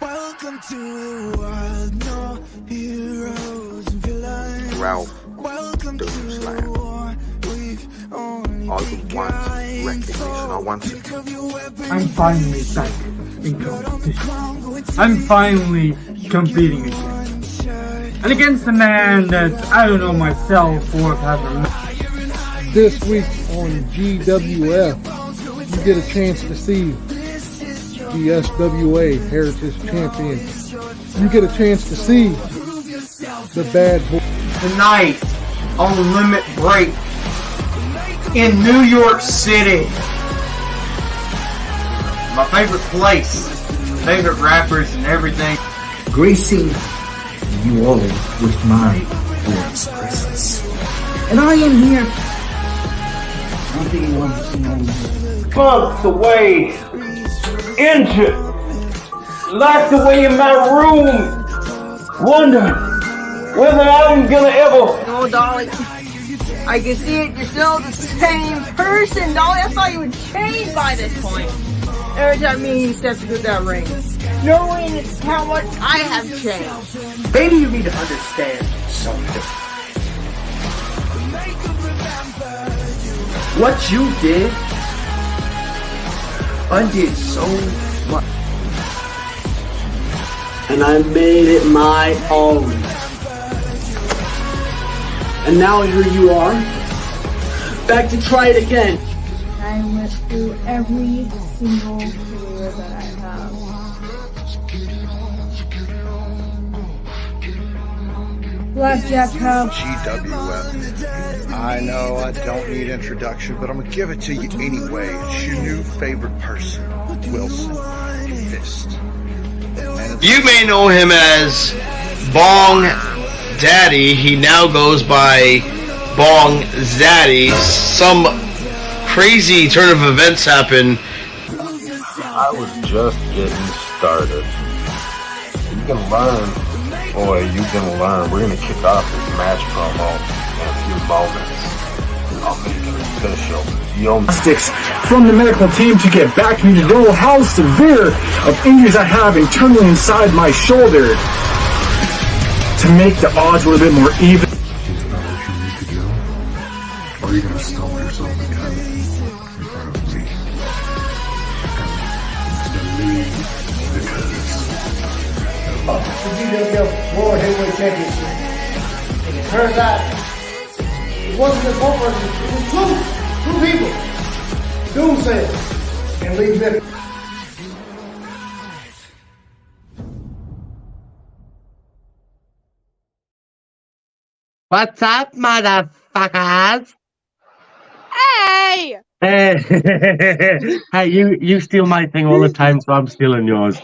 Welcome to the world, no heroes and villains. Ralph, Doomsayer. I would want recognition. I want it. I'm finally back in competition. I'm finally competing again. And against the man that I don't know myself or have. This week on GWF, you get a chance to see the SWA Heritage Champion. You get a chance to see the bad boy. Tonight on Limit Break in New York City. My favorite place, favorite rappers and everything. Gracing you all with my glorious presence. And I am here. One thing you want to know. Bugs away, injured, locked away in my room, wondering whether I'm gonna ever. No, Dolly, I can see it. You're still the same person, Dolly. I thought you would change by this point. Every time me and you stepped into that ring, knowing how much I have changed. Maybe you need to understand something. What you did undid so much. And I made it my own. And now here you are, back to try it again. I went through every single career that I have. Blackjack Cup. GWF. I know I don't need introduction, but I'm gonna give it to you anyway. It's your new favorite person, Wilson Fist. You may know him as Bong Daddy. He now goes by Bong Daddy. Some crazy turn of events happen. I was just getting started. You can learn, boy, you can learn. We're gonna kick off this match promo in a few moments. I'll make it official. Sticks from the medical team to get back to me to know how severe of injuries I have internally inside my shoulder to make the odds a little bit more even. Is that what you need to do? Or are you going to stop yourself again in front of me? And believe Vickers. The GWF World Heavyweight Championship. And it turns out it wasn't just one person, it was two people. Doomsayer and Vickers. What's up, motherfuckers? Hey! Hey, you steal my thing all the time, so I'm stealing yours.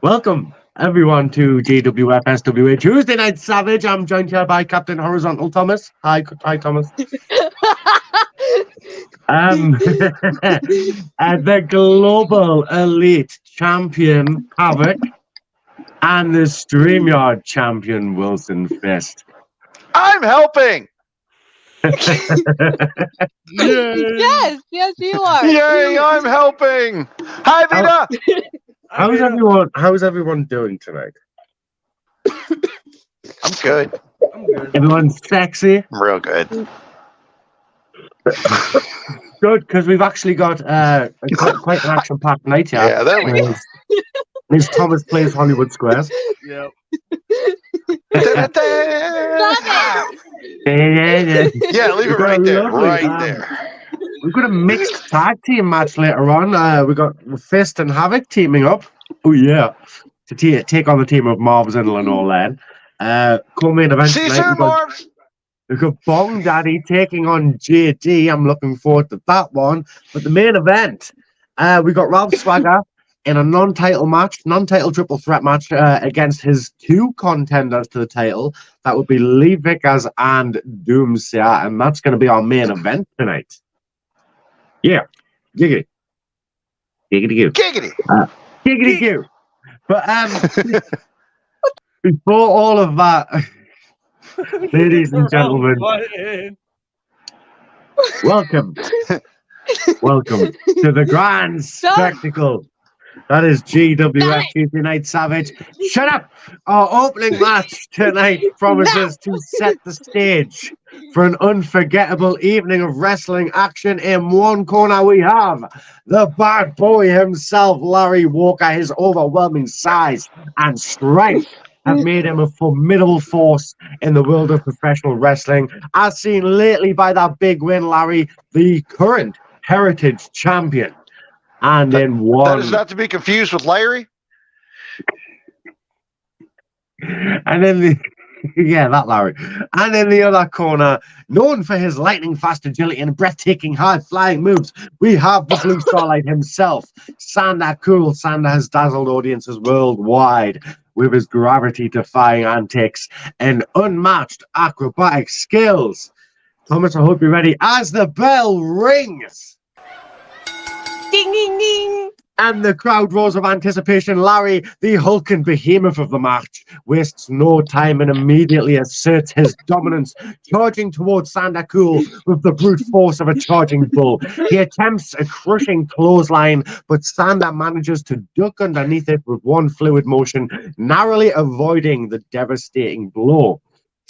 Welcome, everyone, to GWF SWA Tuesday Night Savage. I'm joined here by Captain Horizontal Thomas. Hi, Thomas. The Global Elite Champion, Havoc, and the StreamYard Champion, Wilson Fist. I'm helping! Yes, you are. Yay, I'm helping! Hi, Vita! How's everyone doing tonight? I'm good. Everyone's sexy? I'm real good. Good, because we've actually got quite an action-packed night here. Yeah, that was... Miss Thomas plays Hollywood Squares. Yep. Stop it! Yeah, leave it right there. Right there. We've got a mixed tag team match later on. We got Fist and Havoc teaming up. Oh, yeah. To take on the team of Marvs and Lenore. Co-main event. See you soon, Marvs! We've got Bong Daddy taking on JD. I'm looking forward to that one. But the main event, we got Ralph Swagger in a non-title triple threat match against his two contenders to the title. That would be Lee Vickers and Doomsayer, and that's going to be our main event tonight. Yeah, giggity. Giggity-goo. Giggity! Giggity-goo. But before all of that, Ladies and gentlemen, welcome to the grand spectacle. That is GWF Tuesday Night Savage. Shut up! Our opening match tonight promises to set the stage for an unforgettable evening of wrestling action. In one corner we have the bad boy himself, Larry Walker. His overwhelming size and strength have made him a formidable force in the world of professional wrestling, as seen lately by that big win, Larry, the current Heritage Champion. And in one... That is not to be confused with Larry. And in the... Yeah, that Larry. And in the other corner, known for his lightning-fast agility and breathtaking high-flying moves, we have the Blue Starlight himself, Sander Cool. Sander has dazzled audiences worldwide with his gravity-defying antics and unmatched acrobatic skills. Thomas, I hope you're ready as the bell rings. Ding, ding, ding. And the crowd roars of anticipation. Larry, the hulking behemoth of the match, wastes no time and immediately asserts his dominance, charging towards Sander Cool with the brute force of a charging bull. He attempts a crushing clothesline, but Sander manages to duck underneath it with one fluid motion, narrowly avoiding the devastating blow.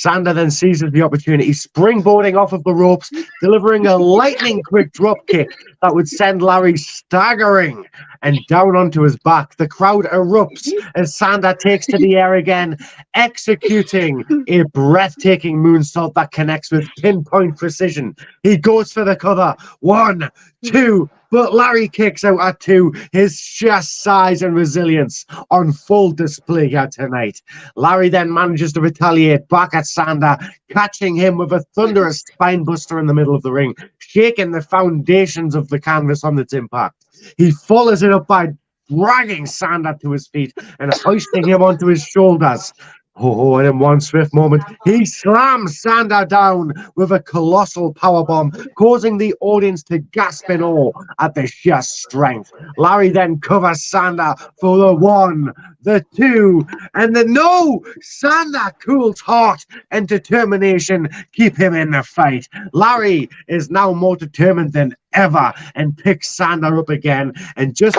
Sander then seizes the opportunity, springboarding off of the ropes, delivering a lightning-quick dropkick that would send Larry staggering and down onto his back. The crowd erupts as Sander takes to the air again, executing a breathtaking moonsault that connects with pinpoint precision. He goes for the cover. 1, 2, but Larry kicks out at 2, his sheer size and resilience on full display here tonight. Larry then manages to retaliate back at Sander, catching him with a thunderous spine buster in the middle of the ring, shaking the foundations of the canvas on its impact. He follows it up by dragging Sander to his feet and hoisting him onto his shoulders. Oh, and in one swift moment, he slams Sander down with a colossal powerbomb, causing the audience to gasp in awe at the sheer strength. Larry then covers Sander for the 1, the 2, and the no! Sander Cool's heart and determination keep him in the fight. Larry is now more determined than ever and picks Sander up again. And just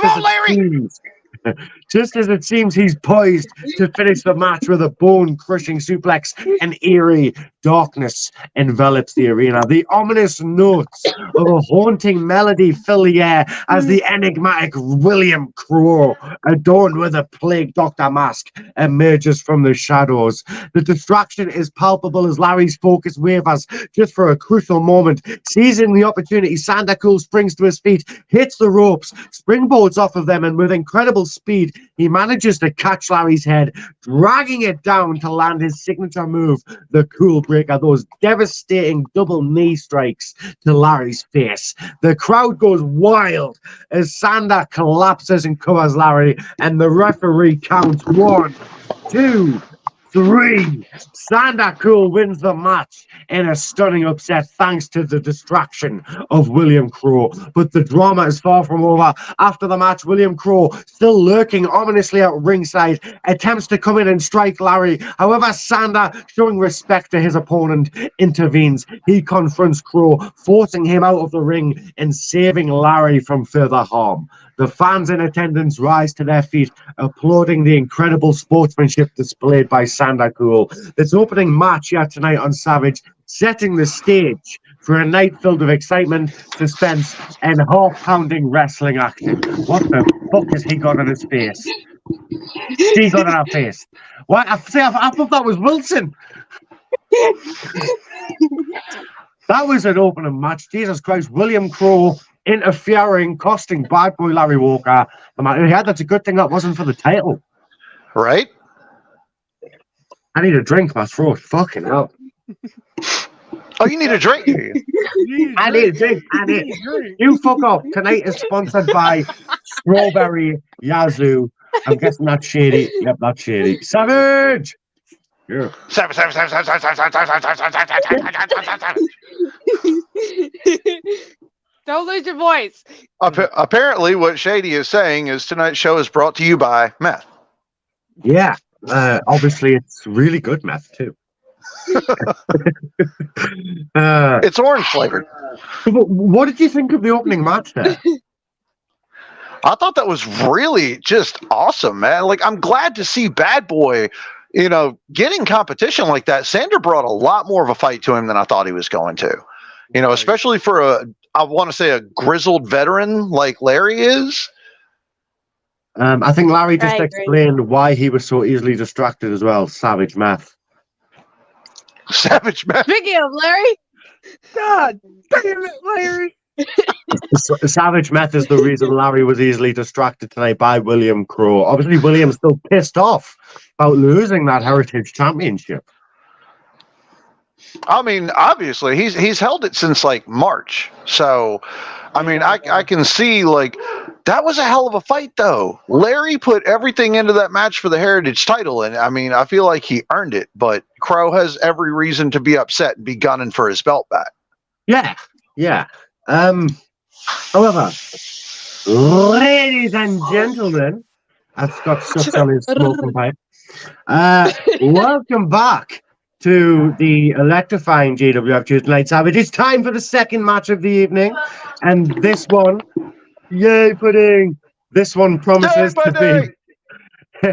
as it seems he's poised to finish the match with a bone-crushing suplex, an eerie darkness envelops the arena. The ominous notes of a haunting melody fill the air as the enigmatic William Crow, adorned with a plague doctor mask, emerges from the shadows. The distraction is palpable as Larry's focus wavers just for a crucial moment. Seizing the opportunity, Sander Cool springs to his feet, hits the ropes, springboards off of them, and with incredible speed, he manages to catch Larry's head, dragging it down to land his signature move, the Cool Breaker, those devastating double knee strikes to Larry's face. The crowd goes wild as Sander collapses and covers Larry, and the referee counts 1, 2, 3. Sander Cool wins the match in a stunning upset thanks to the distraction of William Crow. But the drama is far from over. After the match, William Crow, still lurking ominously at ringside, attempts to come in and strike Larry. However, Sander, showing respect to his opponent, intervenes. He confronts Crow, forcing him out of the ring and saving Larry from further harm. The fans in attendance rise to their feet, applauding the incredible sportsmanship displayed by Sander Cool. This opening match here tonight on Savage, setting the stage for a night filled with excitement, suspense, and heart-pounding wrestling action. What the fuck has he got on his face? She got on her face. What? I thought that was Wilson. That was an opening match. Jesus Christ, William Crow interfering, costing bad boy Larry Walker the match. Yeah, that's a good thing that wasn't for the title. Right? I need a drink, my throat. Fucking hell. Oh, you need a drink? I need a drink. You fuck off. Tonight is sponsored by Strawberry Yazoo. I'm guessing that's Shady. Yep, that's Shady. Savage! Yeah. Don't lose your voice. Apparently, what Shady is saying is tonight's show is brought to you by meth. Yeah. Obviously, it's really good meth, too. It's orange flavored. What did you think of the opening match there? I thought that was really just awesome, man. Like, I'm glad to see Bad Boy, getting competition like that. Sander brought a lot more of a fight to him than I thought he was going to. Especially for I want to say a grizzled veteran like Larry is. I think Larry just explained why he was so easily distracted as well. Savage math. Savage math. Speaking of Larry, God damn it, Larry. Savage Meth is the reason Larry was easily distracted tonight by William Crow. Obviously, William's still pissed off about losing that Heritage Championship. I mean, obviously, he's held it since like March. So, I mean, I can see like that was a hell of a fight, though. Larry put everything into that match for the Heritage title, and I mean, I feel like he earned it. But Crow has every reason to be upset and be gunning for his belt back. Yeah. However, ladies and gentlemen, as Scott sucks on his smoking pipe, welcome back to the electrifying GWF Tuesday Night Savage. It's time for the second match of the evening, and this one, yay pudding! This one promises to be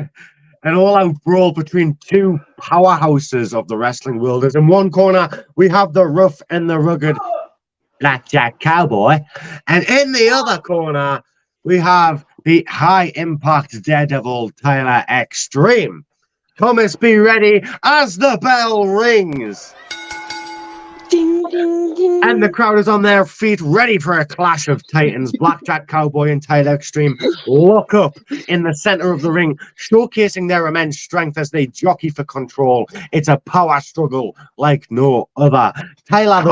an all-out brawl between two powerhouses of the wrestling world. As in one corner, we have the rough and the rugged Blackjack Cowboy, and in the other corner we have the high-impact Daredevil Tyler Xtreme. Thomas, be ready as the bell rings. Ding, ding, ding. And the crowd is on their feet, ready for a clash of titans. Blackjack Cowboy and Tyler Xtreme lock up in the center of the ring, showcasing their immense strength as they jockey for control. It's a power struggle like no other. Tyler,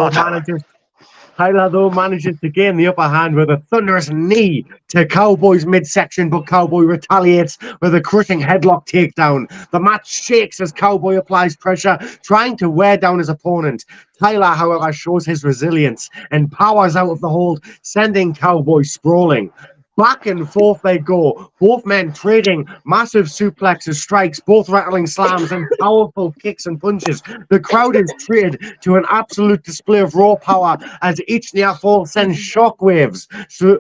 though, manages to gain the upper hand with a thunderous knee to Cowboy's midsection, but Cowboy retaliates with a crushing headlock takedown. The match shakes as Cowboy applies pressure, trying to wear down his opponent. Tyler, however, shows his resilience and powers out of the hold, sending Cowboy sprawling. Back and forth they go, both men trading massive suplexes, strikes, both rattling slams and powerful kicks and punches. The crowd is treated to an absolute display of raw power as each near fall sends shockwaves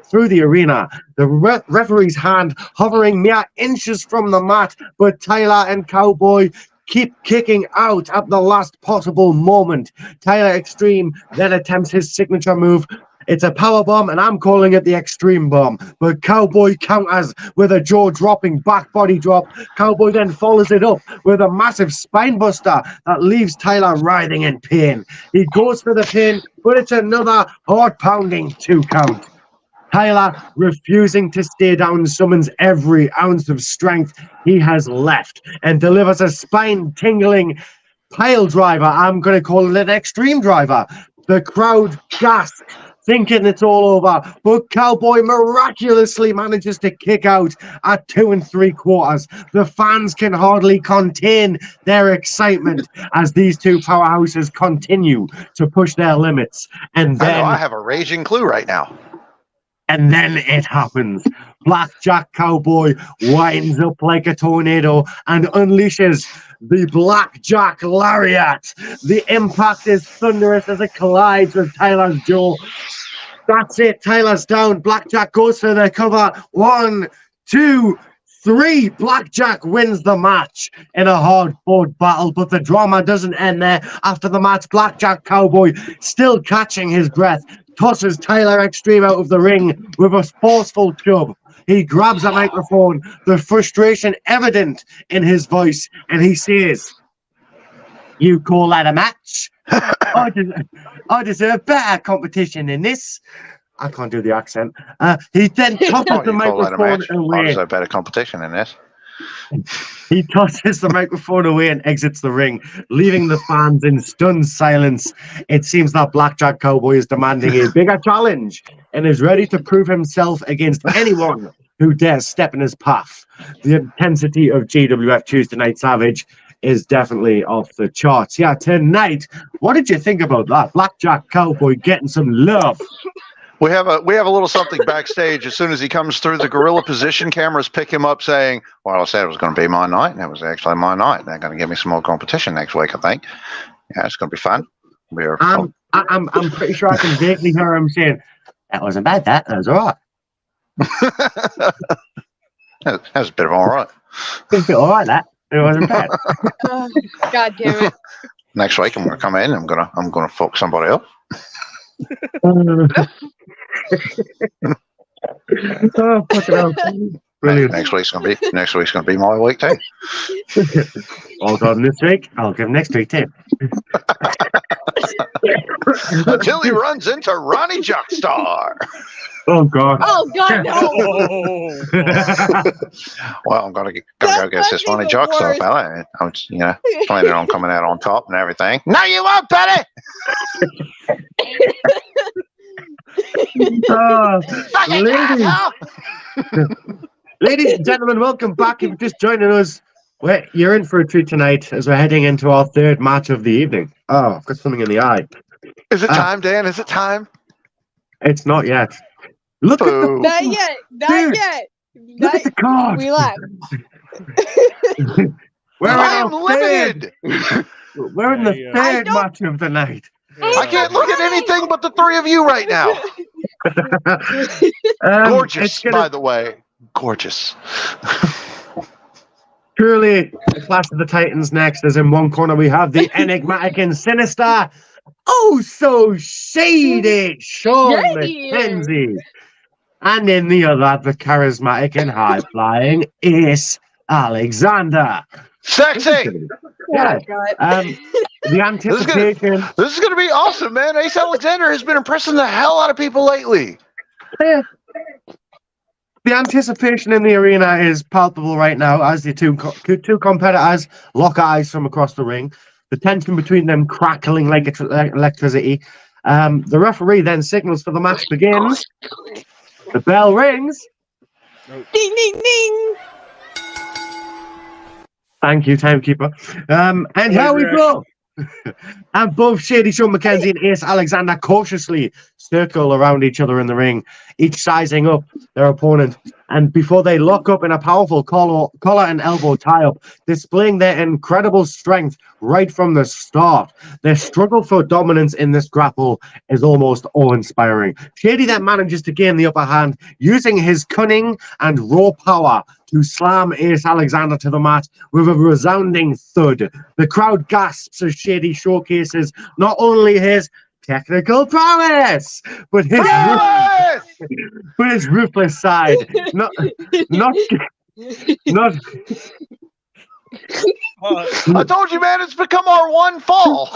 through the arena. The referee's hand hovering mere inches from the mat, but Tyler and Cowboy keep kicking out at the last possible moment. Tyler Xtreme then attempts his signature move. It's a power bomb, and I'm calling it the Xtreme bomb. But Cowboy counters with a jaw-dropping back body drop. Cowboy then follows it up with a massive spine buster that leaves Tyler writhing in pain. He goes for the pin, but it's another heart-pounding 2 count. Tyler, refusing to stay down, summons every ounce of strength he has left and delivers a spine-tingling pile driver. I'm going to call it an Xtreme driver. The crowd gasps, thinking it's all over, but Cowboy miraculously manages to kick out at 2 3/4. The fans can hardly contain their excitement as these two powerhouses continue to push their limits. And then I have a raging clue right now. And then it happens. Blackjack Cowboy winds up like a tornado and unleashes the Blackjack Lariat. The impact is thunderous as it collides with Tyler's jaw. That's it. Tyler's down. Blackjack goes for the cover. 1, 2, 3. Blackjack wins the match in a hard-fought battle, but the drama doesn't end there. After the match, Blackjack Cowboy, still catching his breath, tosses Tyler Xtreme out of the ring with a forceful shove. He grabs a microphone, the frustration evident in his voice, and he says, "You call that a match? I deserve better competition than this." I can't do the accent. He then tosses the microphone away. I deserve better competition than this. He tosses the microphone away and exits the ring, leaving the fans in stunned silence. It seems that Blackjack Cowboy is demanding a bigger challenge and is ready to prove himself against anyone who dares step in his path. The intensity of GWF Tuesday Night Savage is definitely off the charts. Yeah, tonight, what did you think about that? Blackjack Cowboy getting some love. We have a little something backstage. As soon as he comes through, the gorilla position cameras pick him up saying, "Well, I said it was going to be my night, and it was actually my night. They're going to give me some more competition next week, I think." Yeah, it's going to be fun. I'm pretty sure I can vaguely hear him saying, "That wasn't bad. That was all right." That was a bit of all right. It was a bit all right. That it wasn't bad. God damn it. Next week, I'm going to come in. I'm going to fuck somebody up. Oh, fucking hell. Brilliant. Next week's going to be my week too. I'll give him this week. I'll give him next week too. Until he runs into Ronnie Jockstar. Oh God. Oh God, no. Well, I'm gonna go get this Ronnie Jockstar fella. I'm planning on coming out on top and everything. No, you won't, Betty. Ladies and gentlemen, welcome back. If you're just joining us, you're in for a treat tonight as we're heading into our third match of the evening. Oh, I've got something in the eye. Is it time, Dan? Is it time? It's not yet. Look at the Not yet. Not yet. Look at the card. Relax. I'm limited. We're in the third match of the night. I can't look at anything but the three of you right now. Gorgeous, by the way. Gorgeous. Truly, the Clash of the Titans next, as in one corner we have the enigmatic and sinister, oh so shady Sean McKenzie. And in the other, the charismatic and high-flying Ace Alexander. Sexy! Yeah. The anticipation. This is going to be awesome, man. Ace Alexander has been impressing the hell out of people lately. Yeah. The anticipation in the arena is palpable right now as the two competitors lock eyes from across the ring. The tension between them crackling like electricity. The referee then signals for the match begins. The bell rings. Ding, ding, ding. Thank you, timekeeper. And here we go. And both Shady Sean McKenzie and Ace Alexander cautiously circle around each other in the ring, each sizing up their opponent. And before they lock up in a powerful collar and elbow tie-up, displaying their incredible strength right from the start. Their struggle for dominance in this grapple is almost awe-inspiring. Shady then manages to gain the upper hand, using his cunning and raw power to slam Ace Alexander to the mat with a resounding thud. The crowd gasps as Shady showcases not only his technical prowess, but his ruthless side. Not. I told you, man, it's become our one fall.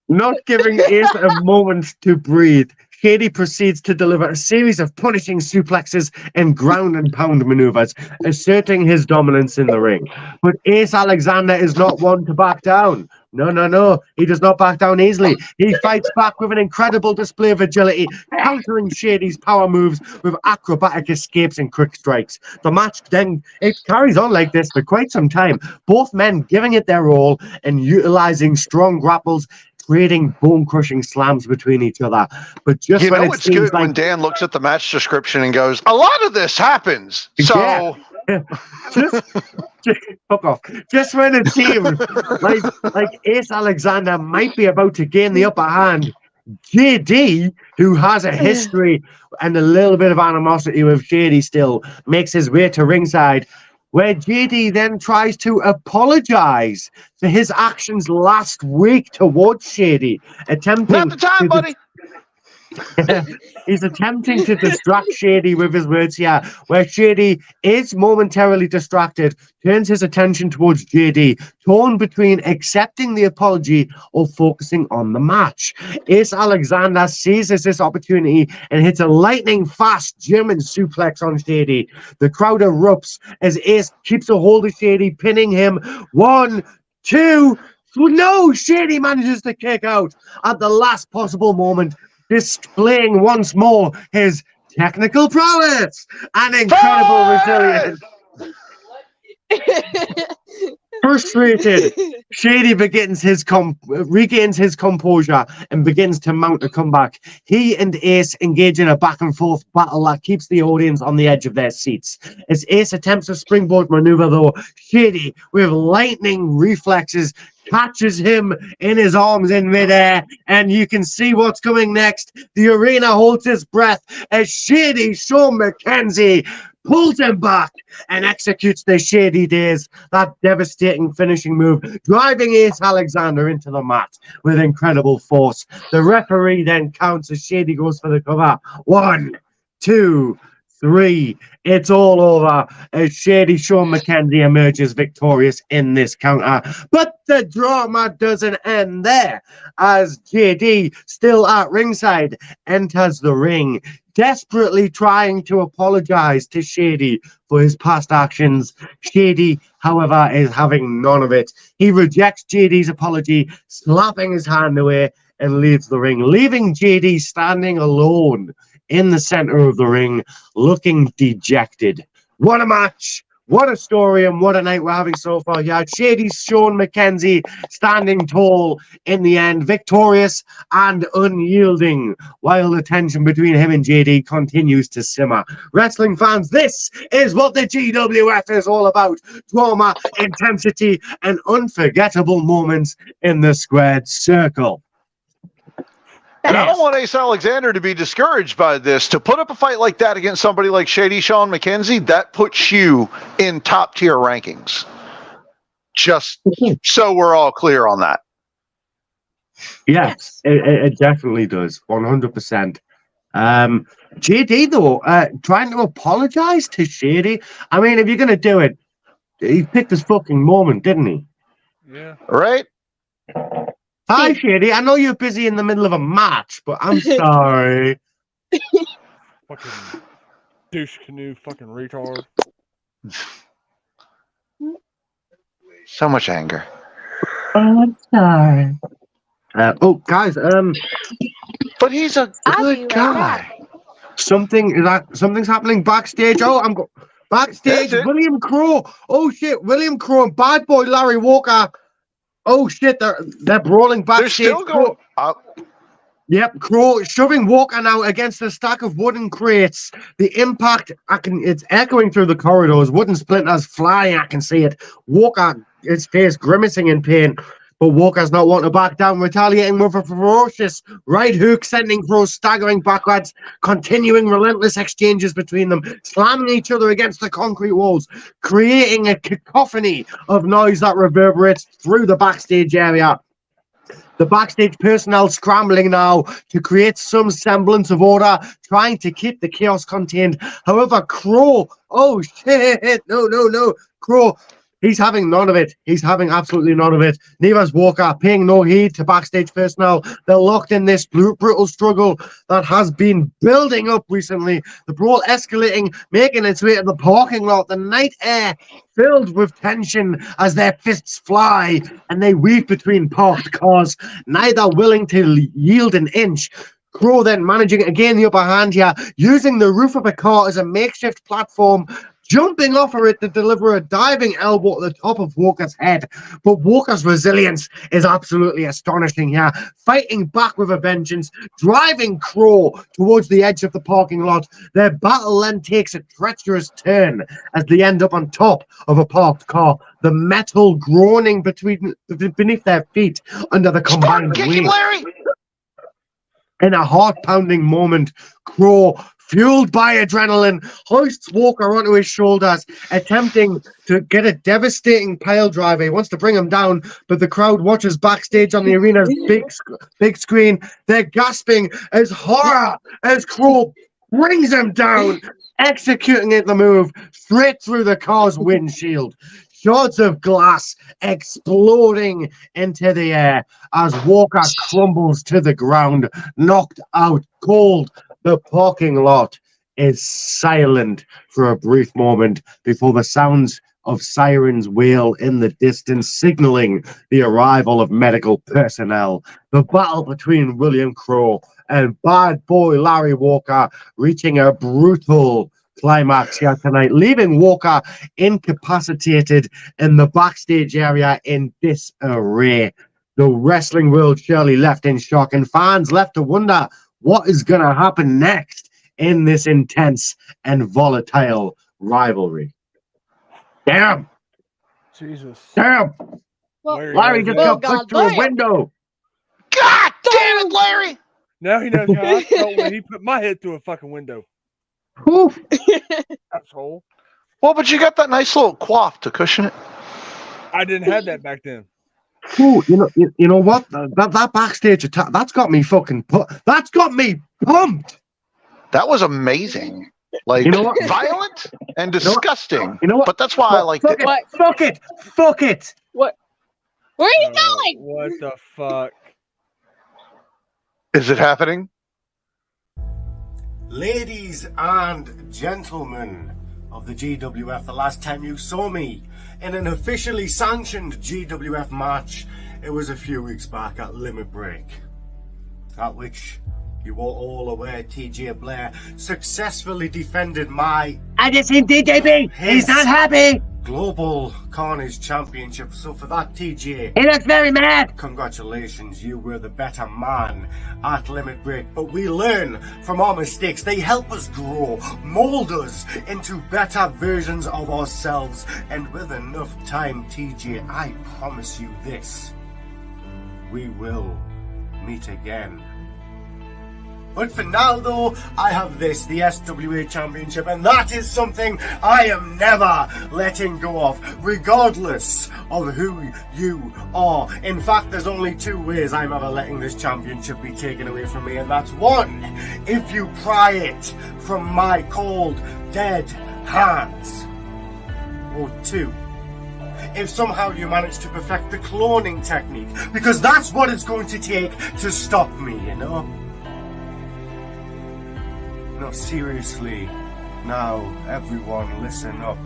Not giving Ace a moment to breathe, Shady proceeds to deliver a series of punishing suplexes and ground and pound maneuvers, asserting his dominance in the ring. But Ace Alexander is not one to back down. No. He does not back down easily. He fights back with an incredible display of agility, countering Shady's power moves with acrobatic escapes and quick strikes. The match then carries on like this for quite some time, both men giving it their all and utilizing strong grapples, creating bone-crushing slams between each other. But just when it's good when Dan looks at the match description and goes, a lot of this happens. So fuck off. Just when it seems like Ace Alexander might be about to gain the upper hand, JD, who has a history and a little bit of animosity with Shady still, makes his way to ringside, where JD then tries to apologize for his actions last week towards Shady, attempting not the time, buddy. He's attempting to distract Shady with his words here, where Shady is momentarily distracted, turns his attention towards JD, torn between accepting the apology or focusing on the match. Ace Alexander seizes this opportunity and hits a lightning-fast German suplex on Shady. The crowd erupts as Ace keeps a hold of Shady, pinning him. 1, 2, no! Shady manages to kick out at the last possible moment, displaying once more his technical prowess and incredible resilience. Frustrated, Shady regains his composure and begins to mount a comeback. He and Ace engage in a back-and-forth battle that keeps the audience on the edge of their seats. As Ace attempts a springboard maneuver, though, Shady, with lightning reflexes, catches him in his arms in midair, and you can see what's coming next. The arena holds its breath as Shady Sean McKenzie pulls him back and executes the Shady Days, that devastating finishing move, driving Ace Alexander into the mat with incredible force. The referee then counts as Shady goes for the cover. 1, 2, 3. It's all over as Shady Sean McKenzie emerges victorious in this counter. But the drama doesn't end there, as JD, still at ringside, enters the ring, desperately trying to apologize to Shady for his past actions. Shady, however, is having none of it. He rejects JD's apology, slapping his hand away, and leaves the ring, leaving JD standing alone in the center of the ring, looking dejected. What a match! What a story and what a night we're having so far here. Shady's Sean McKenzie standing tall in the end, victorious and unyielding, while the tension between him and JD continues to simmer. Wrestling fans, this is what the GWF is all about. Drama, intensity, and unforgettable moments in the squared circle. And I don't want Ace Alexander to be discouraged by this. To put up a fight like that against somebody like Shady Sean McKenzie, that puts you in top tier rankings. Just so we're all clear on that. Yes, it definitely does. 100%. JD, though, trying to apologize to Shady. I mean, if you're going to do it, he picked his fucking moment, didn't he? Yeah. Right? Hi, Shady. I know you're busy in the middle of a match, but I'm sorry. Fucking douche canoe, fucking retard. So much anger. I'm sorry. Guys, but he's a good guy. Something's happening backstage. Backstage. William Crow. Oh shit, William Crow and Bad Boy Larry Walker. Oh shit, they're brawling backstage. They're still going up. Yep, Crow shoving Walker now against a stack of wooden crates. The impact, it's echoing through the corridors. Wooden splinters flying, I can see it. Walker, his face grimacing in pain. But Walker's not wanting to back down, retaliating with a ferocious right hook, sending Crow staggering backwards, continuing relentless exchanges between them, slamming each other against the concrete walls, creating a cacophony of noise that reverberates through the backstage area. The backstage personnel scrambling now to create some semblance of order, trying to keep the chaos contained. However, Crow, oh shit, no, Crow, he's having none of it. He's having absolutely none of it. Neither's Walker, paying no heed to backstage personnel. They're locked in this brutal struggle that has been building up recently. The brawl escalating, making its way to the parking lot. The night air filled with tension as their fists fly and they weave between parked cars, neither willing to yield an inch. Crow then managing to gain the upper hand here, using the roof of a car as a makeshift platform, jumping off of it to deliver a diving elbow at the top of Walker's head. But Walker's resilience is absolutely astonishing here, fighting back with a vengeance, driving Crow towards the edge of the parking lot. Their battle then takes a treacherous turn as they end up on top of a parked car, the metal groaning beneath their feet under the combined weight. In a heart-pounding moment, Crow, fueled by adrenaline, hoists Walker onto his shoulders, attempting to get a devastating pile driver. He wants to bring him down, but the crowd watches backstage on the arena's big screen. They're gasping as horror as Crow brings him down, executing the move straight through the car's windshield. Shards of glass exploding into the air as Walker crumbles to the ground, knocked out cold. The parking lot is silent for a brief moment before the sounds of sirens wail in the distance, signaling the arrival of medical personnel. The battle between William Crow and Bad Boy Larry Walker reaching a brutal climax here tonight, leaving Walker incapacitated in the backstage area in disarray. The wrestling world surely left in shock, and fans left to wonder what is going to happen next in this intense and volatile rivalry. Damn! Jesus. Damn! Larry just got pushed through a window. God damn it, Larry! Now he knows how I felt when he put my head through a fucking window. Oof. Asshole. Well, but you got that nice little coif to cushion it. I didn't have that back then. Ooh, you know what? That backstage attack, that's got me fucking that's got me pumped. That was amazing. Like, You know what? violent and disgusting. You know what? But that's why I liked it. Fuck it. What? Where are you going? What the fuck? Is it happening? Ladies and gentlemen of the GWF, the last time you saw me in an officially sanctioned GWF match, it was a few weeks back at Limit Break, at which you were all aware TJ Blaire successfully defended my... I just seen DJB. He's not happy. Global Carnage Championship. So for that, TJ, He looks very mad. congratulations, you were the better man at Limit Break. But we learn from our mistakes. They help us grow, mold us into better versions of ourselves. And with enough time, TJ, I promise you this, we will meet again. But for now though, I have this, the SWA Championship, and that is something I am never letting go of, regardless of who you are. In fact, there's only two ways I'm ever letting this championship be taken away from me, and that's one, if you pry it from my cold, dead hands. Or two, if somehow you manage to perfect the cloning technique, because that's what it's going to take to stop me, you know? No, seriously, now everyone listen up.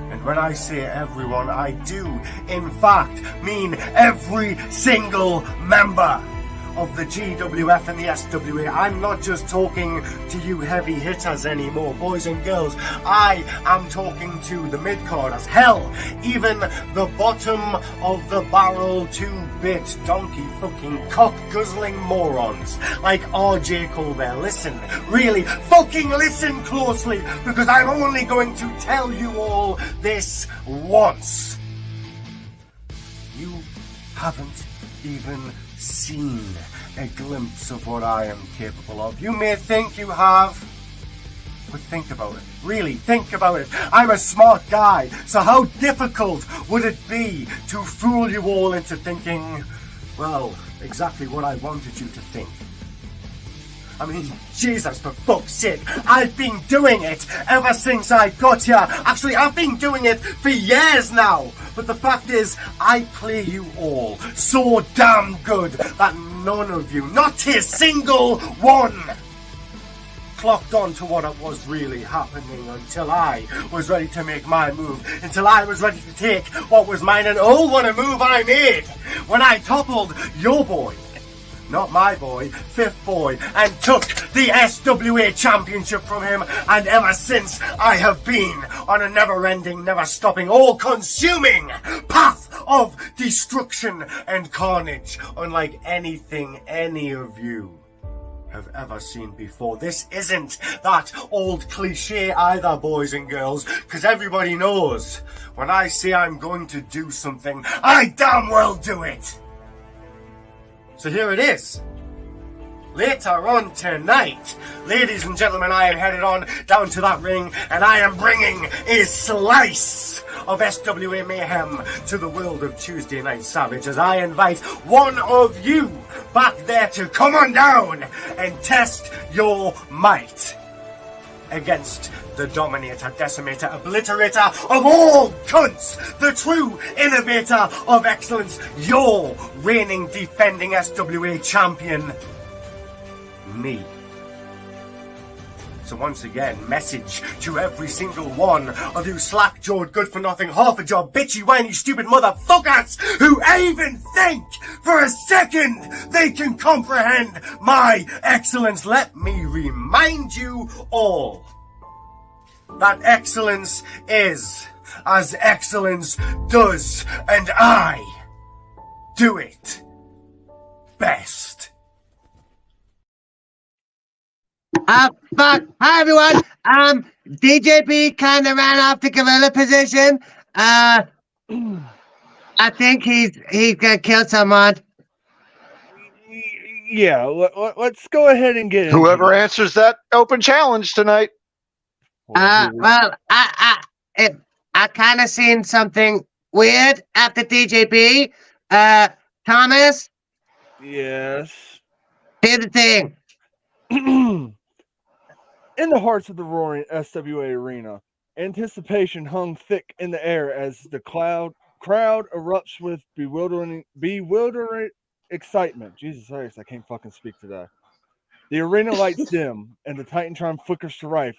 And when I say everyone, I do in fact mean every single member of the GWF and the SWA. I'm not just talking to you heavy hitters anymore, boys and girls. I am talking to the mid-carders. Hell, even the bottom of the barrel 2-bit donkey fucking cock-guzzling morons like RJ Colbert. Listen, really, fucking listen closely, because I'm only going to tell you all this once. You haven't even seen a glimpse of what I am capable of. You may think you have, but think about it. Really, think about it. I'm a smart guy, so how difficult would it be to fool you all into thinking, well, exactly what I wanted you to think? I mean, Jesus, for fuck's sake, I've been doing it ever since I got here. Actually, I've been doing it for years now. But the fact is, I play you all so damn good that none of you, not a single one, clocked on to what was really happening until I was ready to make my move, until I was ready to take what was mine. And oh, what a move I made when I toppled your boy, not my boy, Fifth Boy, and took the SWA Championship from him. And ever since, I have been on a never-ending, never-stopping, all-consuming path of destruction and carnage, unlike anything any of you have ever seen before. This isn't that old cliche either, boys and girls, because everybody knows when I say I'm going to do something, I damn well do it. So here it is. Later on tonight, ladies and gentlemen, I am headed on down to that ring, and I am bringing a slice of SWA mayhem to the world of Tuesday Night Savage, as I invite one of you back there to come on down and test your might against the dominator, decimator, obliterator of all cunts, the true innovator of excellence, your reigning, defending SWA champion, me. So once again, message to every single one of you slack-jawed, good-for-nothing, half-a-job, bitchy, whiny, stupid motherfuckers who even think for a second they can comprehend my excellence. Let me remind you all that excellence is as excellence does, and I do it best. Fuck. Hi, everyone. DJB kind of ran off the gorilla position. I think he's gonna kill someone. Yeah, let's go ahead and get Whoever into answers that open challenge tonight. Well, I kind of seen something weird at the DJB. Thomas, Yes. do the thing. In the hearts of the roaring SWA arena, anticipation hung thick in the air as the crowd erupts with bewildering excitement. Jesus Christ, I can't fucking speak today. The arena lights dim, and the Titantron flickers to life,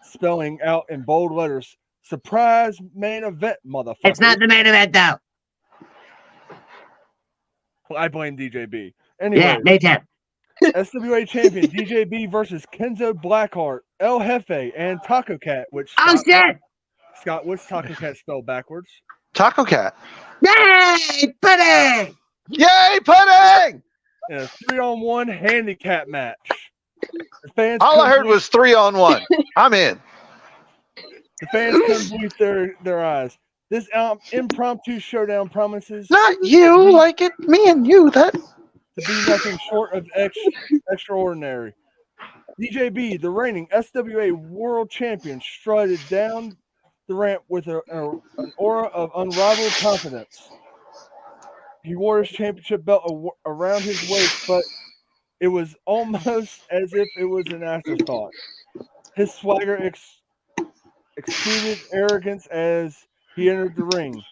spelling out in bold letters, "Surprise main event, motherfucker." It's not the main event, though. I blame DJB. Anyway, Yeah, me too. SWA champion DJB versus Kenzo Blackheart, El Jefe, and Taco Cat. Which Scott, what's Taco Cat spelled backwards? Taco Cat. Yay, pudding! Yay, pudding! In a 3-on-1 handicap match. The fans All I heard was 3-on-1. I'm in. The fans couldn't believe their eyes. This impromptu showdown promises not you, like it, me and you. That to be nothing short of extraordinary. DJB, the reigning SWA World Champion, strutted down the ramp with an aura of unrivaled confidence. He wore his championship belt around his waist, but it was almost as if it was an afterthought. His swagger exuded arrogance as he entered the ring.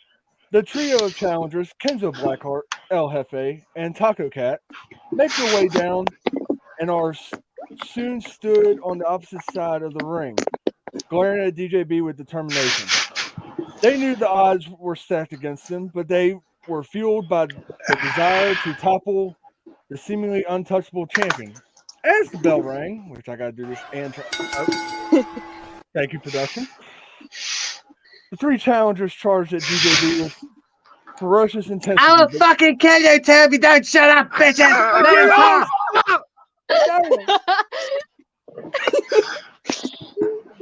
The trio of challengers, Kenzo Blackheart, El Jefe, and Taco Cat, make their way down and are soon stood on the opposite side of the ring, glaring at DJB with determination. They knew the odds were stacked against them, but they were fueled by the desire to topple the seemingly untouchable champion. As the bell rang, which I gotta do this and thank you, production. The three challengers charged at DJB with ferocious intensity. I will fucking kill you, too, if you don't shut up, bitches! Let him talk!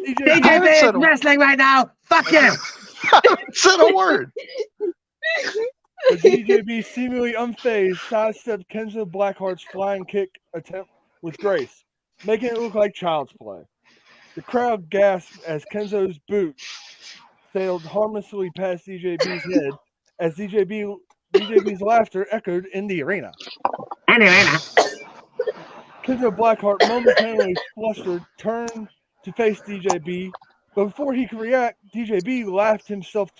DJB is wrestling right now! Fuck you! I haven't said a word. The DJB, seemingly unfazed, sidestepped Kenzo Blackheart's flying kick attempt with grace, making it look like child's play. The crowd gasped as Kenzo's boot sailed harmlessly past DJB's head as DJB's laughter echoed in the arena. Kenzo Blackheart, momentarily flustered, turned to face DJB, but before he could react, DJB laughed himself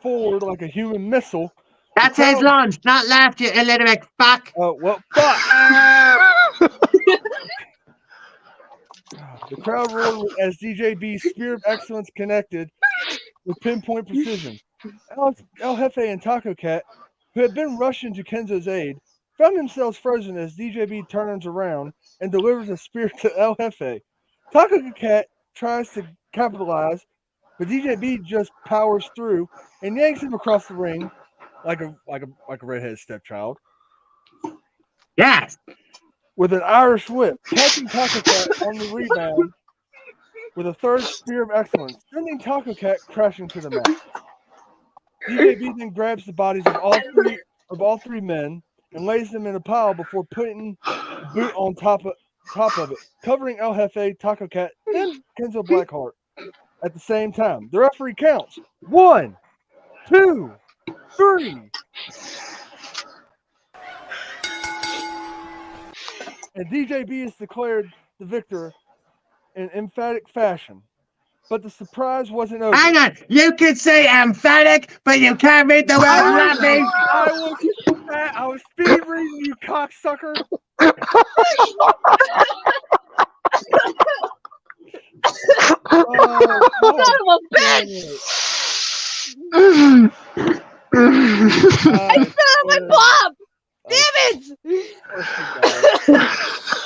forward like a human missile. That's his lunch, not laughed, you illiterate fuck. Oh, well, fuck. The crowd roared as DJB's Spear of Excellence connected with pinpoint precision. El Jefe and Taco Cat, who had been rushing to Kenzo's aid, found themselves frozen as DJB turns around and delivers a spear to El Jefe. Taco Cat tries to capitalize, but DJB just powers through and yanks him across the ring like a redheaded stepchild. Yes. With an Irish whip, catching Taco Cat on the rebound with a third Spear of Excellence, sending Taco Cat crashing to the mat. DJB then grabs the bodies of all three men and lays them in a pile before putting the boot on top of it, covering El Jefe, Taco Cat, and Kenzo Blackheart at the same time. The referee counts 1, 2, 3. And DJB is declared the victor in emphatic fashion. But the surprise wasn't over. Hang on, you can say emphatic, but you can't read the word laughing. I was speed reading, you cocksucker. I still have my bomb! Damn it!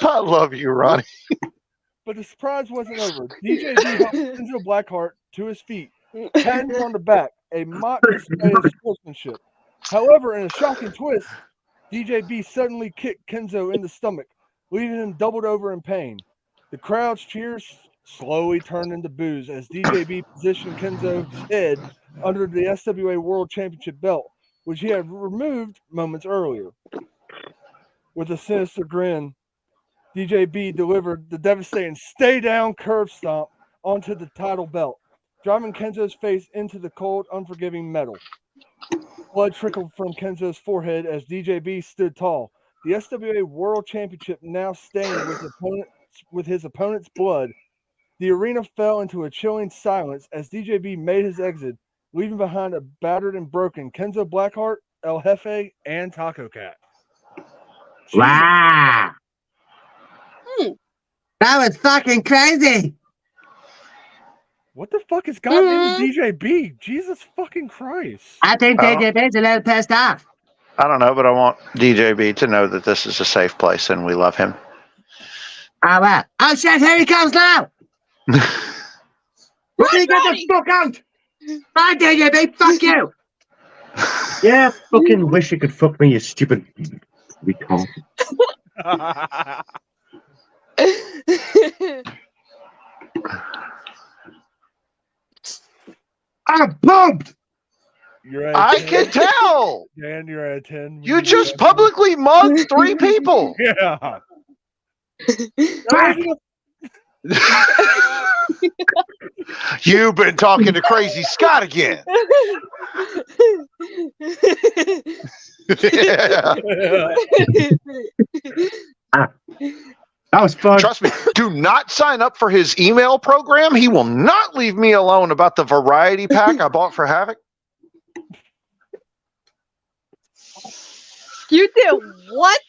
I love you, Ronnie. But the surprise wasn't over. DJB helped Kenzo Blackheart to his feet, patting him on the back, a mock display of sportsmanship. However, in a shocking twist, DJB suddenly kicked Kenzo in the stomach, leaving him doubled over in pain. The crowd's cheers slowly turned into boos as DJB positioned Kenzo's head under the SWA World Championship belt, which he had removed moments earlier. With a sinister grin, DJB delivered the devastating stay down curve stomp onto the title belt, driving Kenzo's face into the cold, unforgiving metal. Blood trickled from Kenzo's forehead as DJB stood tall. The SWA World Championship now stained with his opponent's blood. The arena fell into a chilling silence as DJB made his exit, leaving behind a battered and broken Kenzo Blackheart, El Jefe, and Taco Cat. Wow. That was fucking crazy. What the fuck has gotten into DJB? Jesus fucking Christ. I think DJB's a little pissed off. I don't know, but I want DJB to know that this is a safe place and we love him. All right. Oh shit, here he comes now. Ready, get the fuck out. Bye, DJB, fuck you. Yeah, fucking wish you could fuck me, you stupid retard. I'm pumped. I can tell. Dan, you're at 10. You just publicly mugged 3 people. Yeah. You've been talking to Crazy Scott again. That was fun. Trust me, do not sign up for his email program. He will not leave me alone about the variety pack I bought for Havoc. You did what?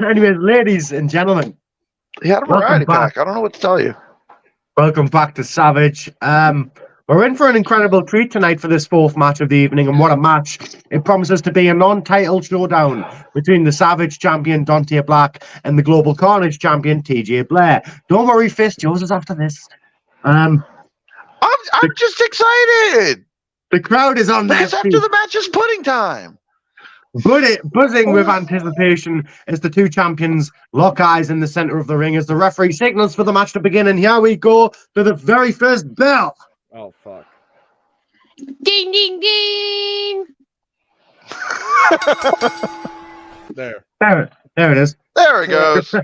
Anyways, ladies and gentlemen. He had a variety pack. I don't know what to tell you. Welcome back to Savage. We're in for an incredible treat tonight for this 4th match of the evening, and what a match. It promises to be a non-title showdown between the Savage champion, Dante Black, and the Global Carnage champion, TJ Blaire. Don't worry, Fist, yours is after this. I'm just excited. The crowd is on their Because after the match is pudding time. Buzzing with anticipation as the 2 champions lock eyes in the center of the ring as the referee signals for the match to begin, and here we go to the very first bell. Oh, fuck. Ding, ding, ding. There it is. There it goes.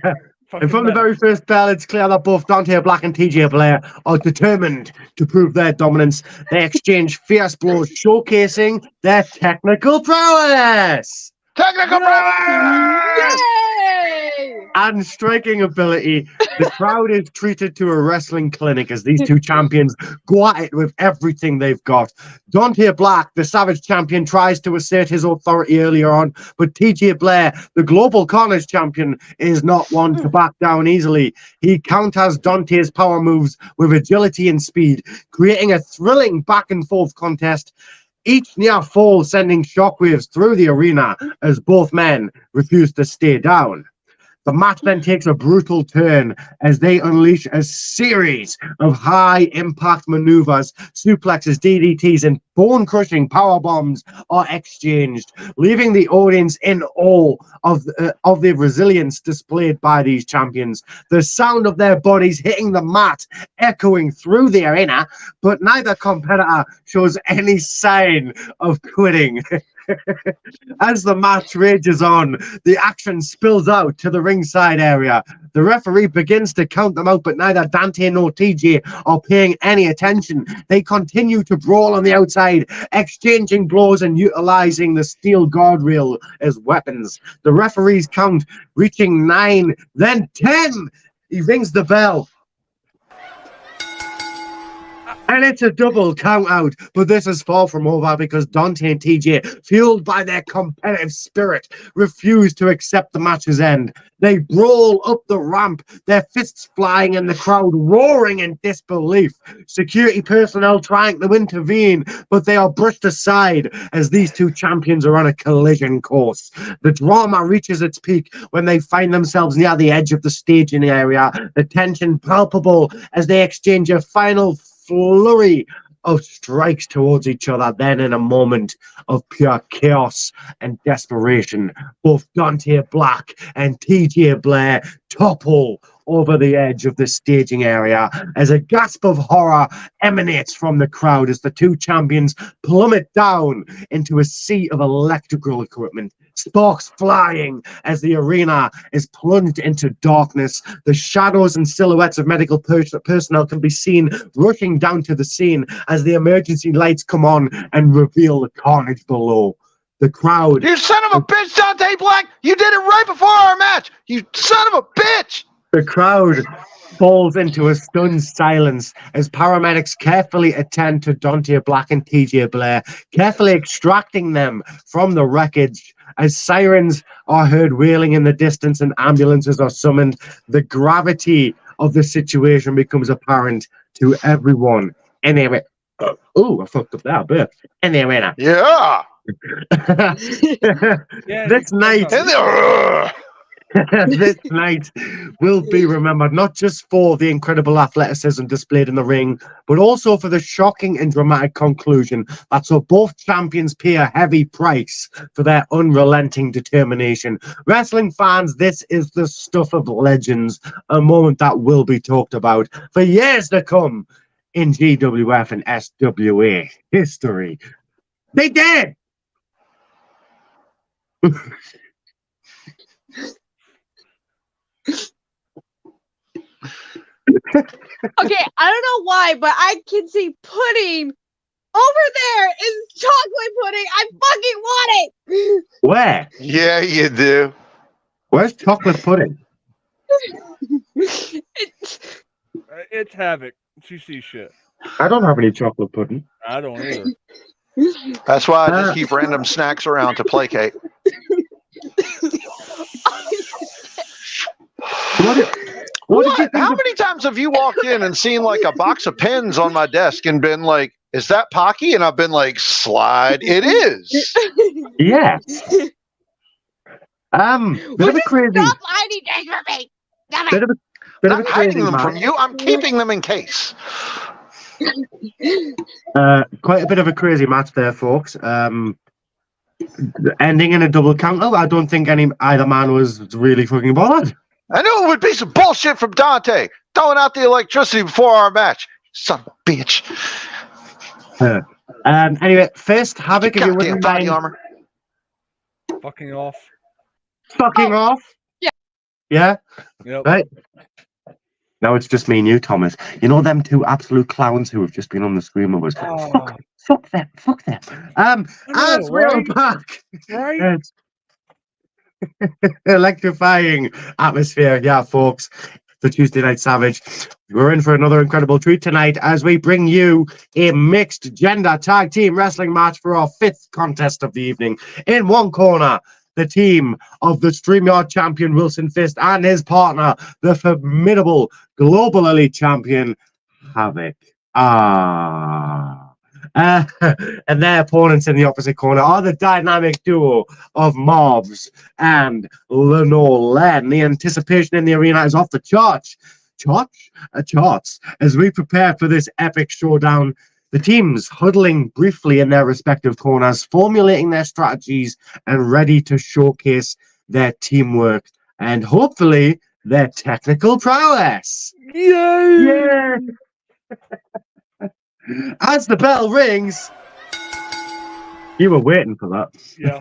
And from the very first bell, it's clear that both Dante Black and TJ Blaire are determined to prove their dominance. They exchange fierce blows, showcasing their technical prowess. Technical prowess! Yay! And striking ability. The crowd is treated to a wrestling clinic as these 2 champions go at it with everything they've got. Dante Black, the Savage champion, tries to assert his authority earlier on, but TJ Blaire, the Global Carnage champion, is not one to back down easily. He counters Dante's power moves with agility and speed, creating a thrilling back and forth contest. Each near fall sending shockwaves through the arena as both men refuse to stay down. The match then takes a brutal turn as they unleash a series of high-impact maneuvers. Suplexes, DDTs, and bone-crushing power bombs are exchanged, leaving the audience in awe of the resilience displayed by these champions. The sound of their bodies hitting the mat echoing through the arena, but neither competitor shows any sign of quitting. As the match rages on, the action spills out to the ringside area. The referee begins to count them out, but neither Dante nor TJ are paying any attention. They continue to brawl on the outside, exchanging blows and utilizing the steel guardrail as weapons. The referee's count reaching 9, then 10. He rings the bell. And it's a double count out, but this is far from over because Dante and TJ, fueled by their competitive spirit, refuse to accept the match's end. They brawl up the ramp, their fists flying and the crowd roaring in disbelief. Security personnel trying to intervene, but they are brushed aside as these 2 champions are on a collision course. The drama reaches its peak when they find themselves near the edge of the staging area, the tension palpable as they exchange a final flurry of strikes towards each other. Then, in a moment of pure chaos and desperation, both Dante Black and TJ Blaire topple over the edge of the staging area as a gasp of horror emanates from the crowd as the two champions plummet down into a sea of electrical equipment. Sparks flying as the arena is plunged into darkness. The shadows and silhouettes of medical personnel can be seen rushing down to the scene as the emergency lights come on and reveal the carnage below. The crowd... You son of a bitch, Dante Black! You did it right before our match! You son of a bitch! The crowd falls into a stunned silence as paramedics carefully attend to Dante Black and TJ Blaire, carefully extracting them from the wreckage. As sirens are heard wailing in the distance and ambulances are summoned, the gravity of the situation becomes apparent to everyone. Anyway, I fucked up that bit. Anyway, yeah. This night. This night will be remembered not just for the incredible athleticism displayed in the ring, but also for the shocking and dramatic conclusion that saw both champions pay a heavy price for their unrelenting determination. Wrestling fans, this is the stuff of legends, a moment that will be talked about for years to come in GWF and SWA history. They did! Okay, I don't know why, but I can see pudding over there is chocolate pudding. I fucking want it. Where? Yeah, you do. Where's chocolate pudding? It's Havoc. She sees shit. I don't have any chocolate pudding. I don't either. That's why I just keep random snacks around to placate. How many times have you walked in and seen like a box of pens on my desk and been like, is that Pocky? And I've been like, slide. It is. Yes. Bit of a crazy. Stop hiding things from me. Bit of a I'm crazy hiding them match. from you. I'm keeping them in case. Quite a bit of a crazy match there, folks. Ending in a double count. Oh, I don't think either man was really fucking bothered. I knew it would be some bullshit from Dante throwing out the electricity before our match. Son of a bitch. Anyway, first, Havoc, if you wouldn't body mind armor. Fucking off. fucking off. Yeah. Yeah? Yep. Right. Now it's just me and you, Thomas. You know them two absolute clowns who have just been on the screen with us? Fuck them. Fuck them. As we're back. Right? Electrifying atmosphere, yeah, folks. The Tuesday Night Savage. We're in for another incredible treat tonight as we bring you a mixed gender tag team wrestling match for our 5th contest of the evening. In one corner, the team of the StreamYard champion Wilson Fist and his partner, the formidable global elite champion Havoc. And their opponents in the opposite corner are the dynamic duo of Marvs and Lenore. The anticipation in the arena is off the charts as we prepare for this epic showdown. The teams huddling briefly in their respective corners, formulating their strategies and ready to showcase their teamwork and hopefully their technical prowess. Yay! Yeah. As the bell rings, you were waiting for that. Yeah.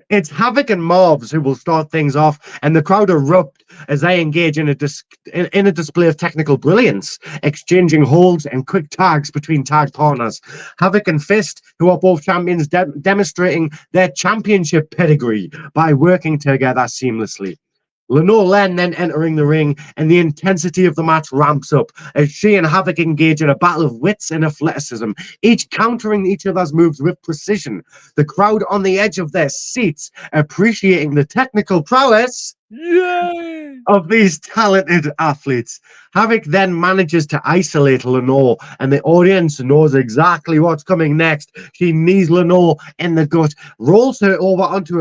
It's Havoc and Marvs who will start things off, and the crowd erupt as they engage in a display of technical brilliance, exchanging holds and quick tags between tag partners. Havoc and Fist, who are both champions, demonstrating their championship pedigree by working together seamlessly. Lenore then entering the ring, and the intensity of the match ramps up as she and Havoc engage in a battle of wits and athleticism, each countering each other's moves with precision. The crowd on the edge of their seats, appreciating the technical prowess Yay! of these talented athletes. Havoc then manages to isolate Lenore, and the audience knows exactly what's coming next. She knees Lenore in the gut, rolls her over onto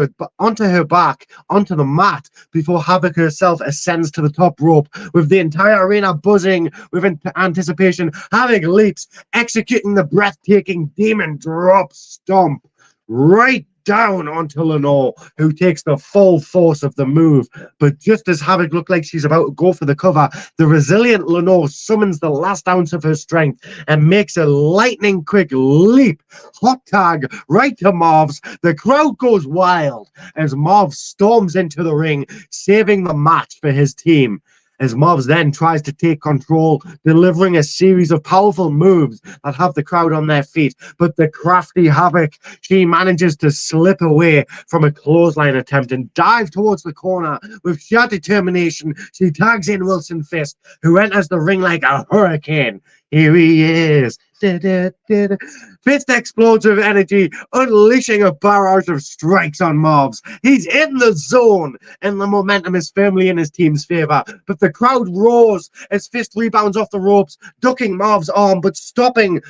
her back, onto the mat, before Havoc herself ascends to the top rope. With the entire arena buzzing with anticipation, Havoc leaps, executing the breathtaking demon drop stomp right down onto Lenore, who takes the full force of the move. But just as Havoc looked like she's about to go for the cover, the resilient Lenore summons the last ounce of her strength and makes a lightning quick leap, hot tag right to Marvs. The crowd goes wild as Marvs storms into the ring, saving the match for his team. As Marvs then tries to take control, delivering a series of powerful moves that have the crowd on their feet. But the crafty Havoc, she manages to slip away from a clothesline attempt and dive towards the corner. With sheer determination, she tags in Wilson Fisk, who enters the ring like a hurricane. Here he is. Fist explodes with energy, unleashing a barrage of strikes on Marvs. He's in the zone, and the momentum is firmly in his team's favor. But the crowd roars as Fist rebounds off the ropes, ducking Marv's arm, but stopping.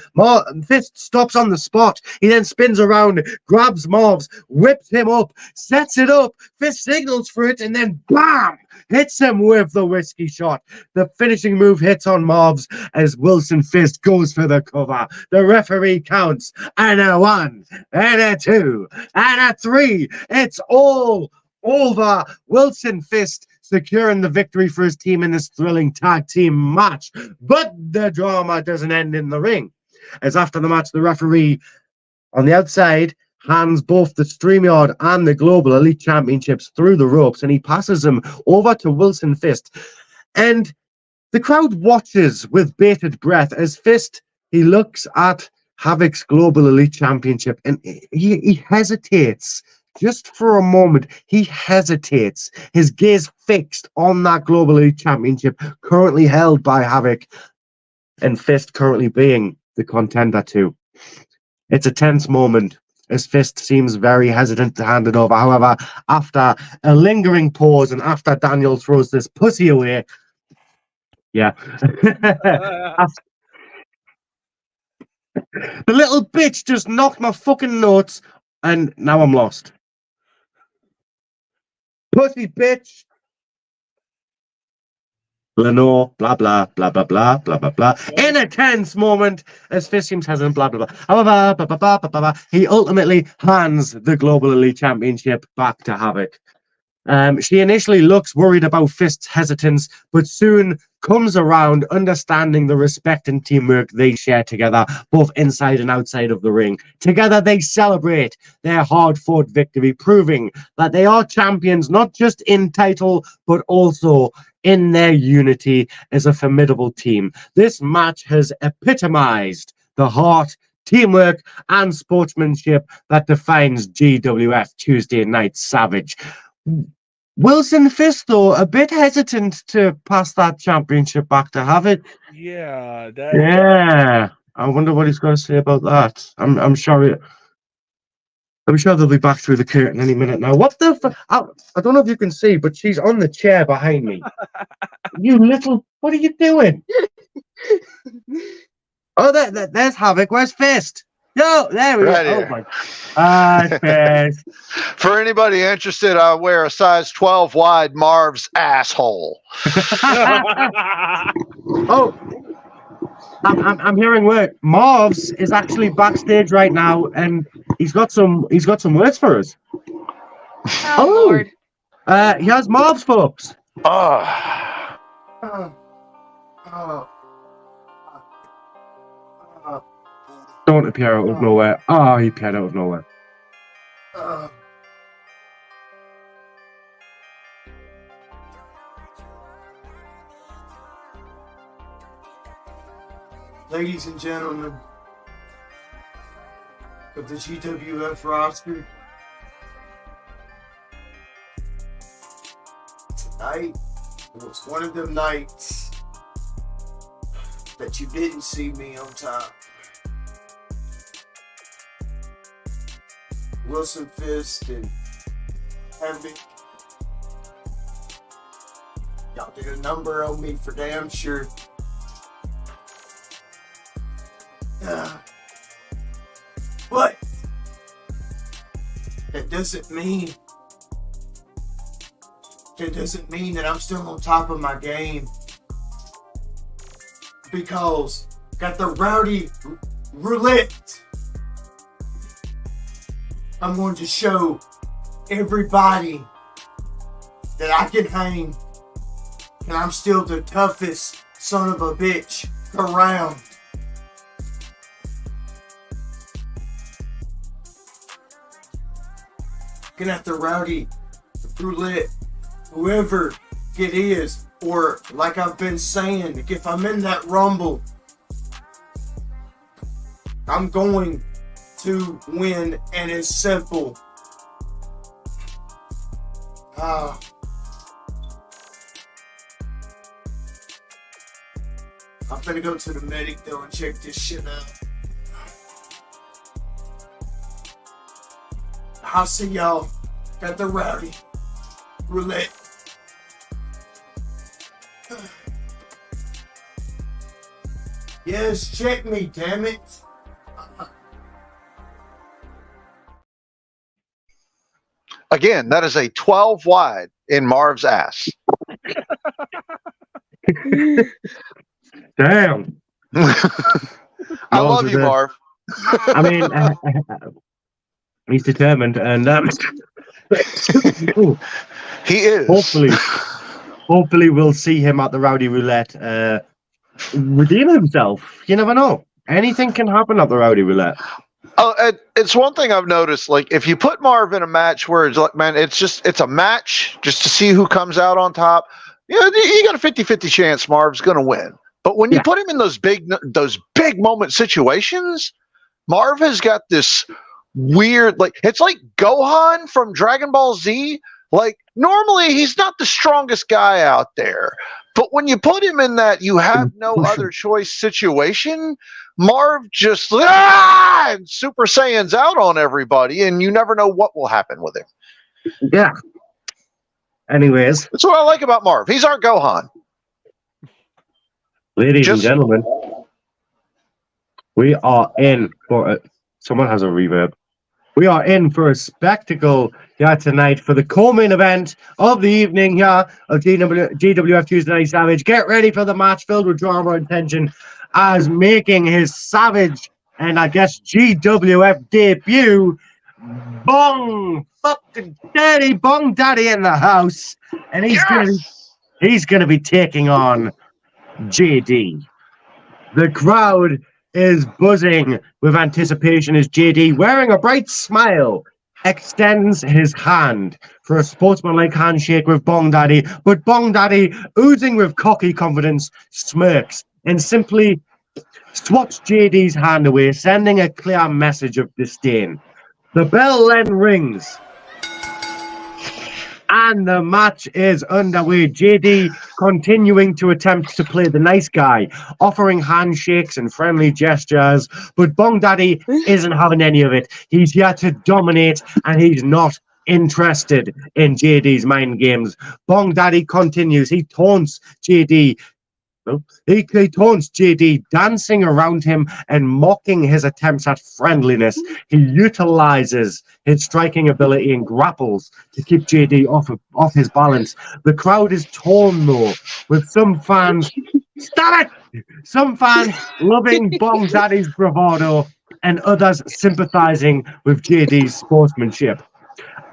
Fist stops on the spot. He then spins around, grabs Marv's, whips him up, sets it up. Fist signals for it, and then BAM! Hits him with the whiskey shot. The finishing move hits on Marvs as Wilson Fisk goes for the cover. The referee counts, and a 1, and a 2, and a 3. It's all over. Wilson Fisk securing the victory for his team in this thrilling tag team match. But the drama doesn't end in the ring, as after the match, the referee on the outside hands both the StreamYard and the Global Elite Championships through the ropes, and he passes them over to Wilson Fisk. And the crowd watches with bated breath as Fist, he looks at Havoc's Global Elite Championship, and he hesitates. Just for a moment, he hesitates, his gaze fixed on that Global Elite Championship currently held by Havoc, and Fist currently being the contender too. It's a tense moment as Fist seems very hesitant to hand it over. However, after a lingering pause and after Daniel throws this pussy away, yeah. The little bitch just knocked my fucking notes, and now I'm lost. Pussy bitch. Lenore, blah, blah, blah, blah, blah, blah, blah, blah. In a tense moment, as Fist seems hesitant, blah, blah, blah. However, blah, blah, blah, blah, blah, blah, he ultimately hands the Global Elite Championship back to Havoc. She initially looks worried about Fist's hesitance, but soon comes around, understanding the respect and teamwork they share together, both inside and outside of the ring. Together, they celebrate their hard-fought victory, proving that they are champions, not just in title, but also in their unity as a formidable team. This match has epitomized the heart, teamwork, and sportsmanship that defines GWF Tuesday Night Savage. Wilson Fisk, though, a bit hesitant to pass that championship back to Havoc. Yeah, Yeah, I wonder what he's going to say about that. I'm sure they'll be back through the curtain any minute now. What the fuck? I don't know if you can see, but she's on the chair behind me. You little, what are you doing? Oh, there's Havoc. Where's Fist? Yo, there we Right go. here. Oh my. Fist. For anybody interested, I wear a size 12 wide Marv's asshole. Oh, I'm hearing word. Marvs is actually backstage right now, and he's got some words for us. Oh Lord. He has Marvs, folks. Don't appear out of nowhere. Oh, he appeared out of nowhere. Ladies and gentlemen of the GWF roster, tonight was one of them nights that you didn't see me on top. Wilson Fisk and Havoc Y'all did a number on me for damn sure. But that doesn't mean that I'm still on top of my game, because got the rowdy roulette. I'm going to show everybody that I can hang, and I'm still the toughest son of a bitch around. Looking at the rowdy roulette, whoever it is, or like I've been saying, if I'm in that rumble, I'm going to win, and it's simple. I'm finna go to the medic though and check this shit out. I'll see y'all at the rowdy roulette. Yes, check me, damn it. Again, that is a 12 wide in Marv's ass. Damn. I love you, Marv. I mean, he's determined, and he is. Hopefully, we'll see him at the Rowdy Roulette redeem himself. You never know. Anything can happen at the Rowdy Roulette. Oh, it's one thing I've noticed. Like, if you put Marv in a match where it's like, man, it's a match just to see who comes out on top. You got a 50-50 chance Marv's going to win. But when you put him in those big moment situations, Marv has got this weird, like, it's like Gohan from Dragon Ball Z. Like, normally he's not the strongest guy out there, but when you put him in that you have no other choice situation, Marv just and Super Saiyans out on everybody, and you never know what will happen with him. Yeah. Anyways, that's what I like about Marv. He's our Gohan. Ladies and gentlemen, we are in for someone has a reverb. We are in for a spectacle tonight for the co-main event of the evening of GWF Tuesday Night Savage. Get ready for the match filled with drama and tension, as making his Savage and I guess GWF debut, Bong Daddy, Bong Daddy in the house, and he's gonna be taking on JD. The crowd is buzzing with anticipation as JD, wearing a bright smile, extends his hand for a sportsmanlike handshake with Bong Daddy, but Bong Daddy, oozing with cocky confidence, smirks and simply swats JD's hand away, sending a clear message of disdain. The bell then rings, and the match is underway. JD continuing to attempt to play the nice guy, offering handshakes and friendly gestures, but Bong Daddy isn't having any of it. He's here to dominate, and he's not interested in JD's mind games. Bong Daddy continues. He taunts JD. He taunts JD, dancing around him and mocking his attempts at friendliness. He utilizes his striking ability and grapples to keep JD off his balance. The crowd is torn, though, with some fans... Stop it! Some fans loving Bong Daddy's bravado and others sympathizing with JD's sportsmanship.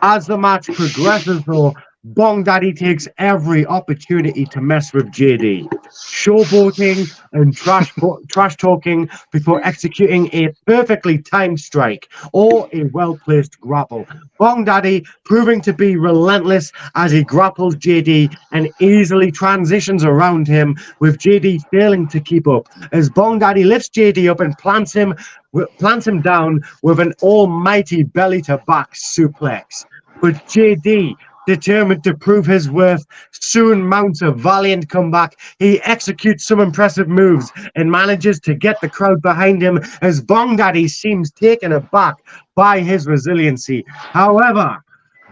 As the match progresses, though, Bong Daddy takes every opportunity to mess with JD, showboating and trash talking before executing a perfectly timed strike or a well-placed grapple. Bong Daddy proving to be relentless as he grapples JD and easily transitions around him, with JD failing to keep up, as Bong Daddy lifts JD up and plants him down with an almighty belly-to-back suplex. But JD, determined to prove his worth, soon mounts a valiant comeback. He executes some impressive moves and manages to get the crowd behind him, as Bong Daddy seems taken aback by his resiliency. However,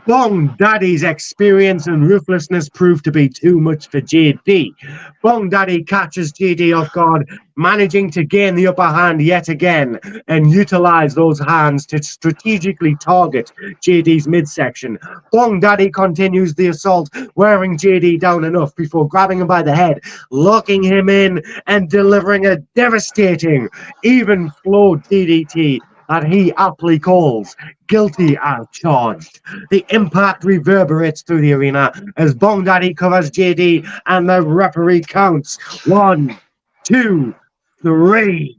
Bong Daddy's experience and ruthlessness proved to be too much for JD. Bong Daddy catches JD off guard, managing to gain the upper hand yet again and utilize those hands to strategically target JD's midsection. Bong Daddy continues the assault, wearing JD down enough before grabbing him by the head, locking him in and delivering a devastating even flow DDT that he aptly calls guilty as charged. The impact reverberates through the arena as Bong Daddy covers JD and the referee counts 1, 2, 3.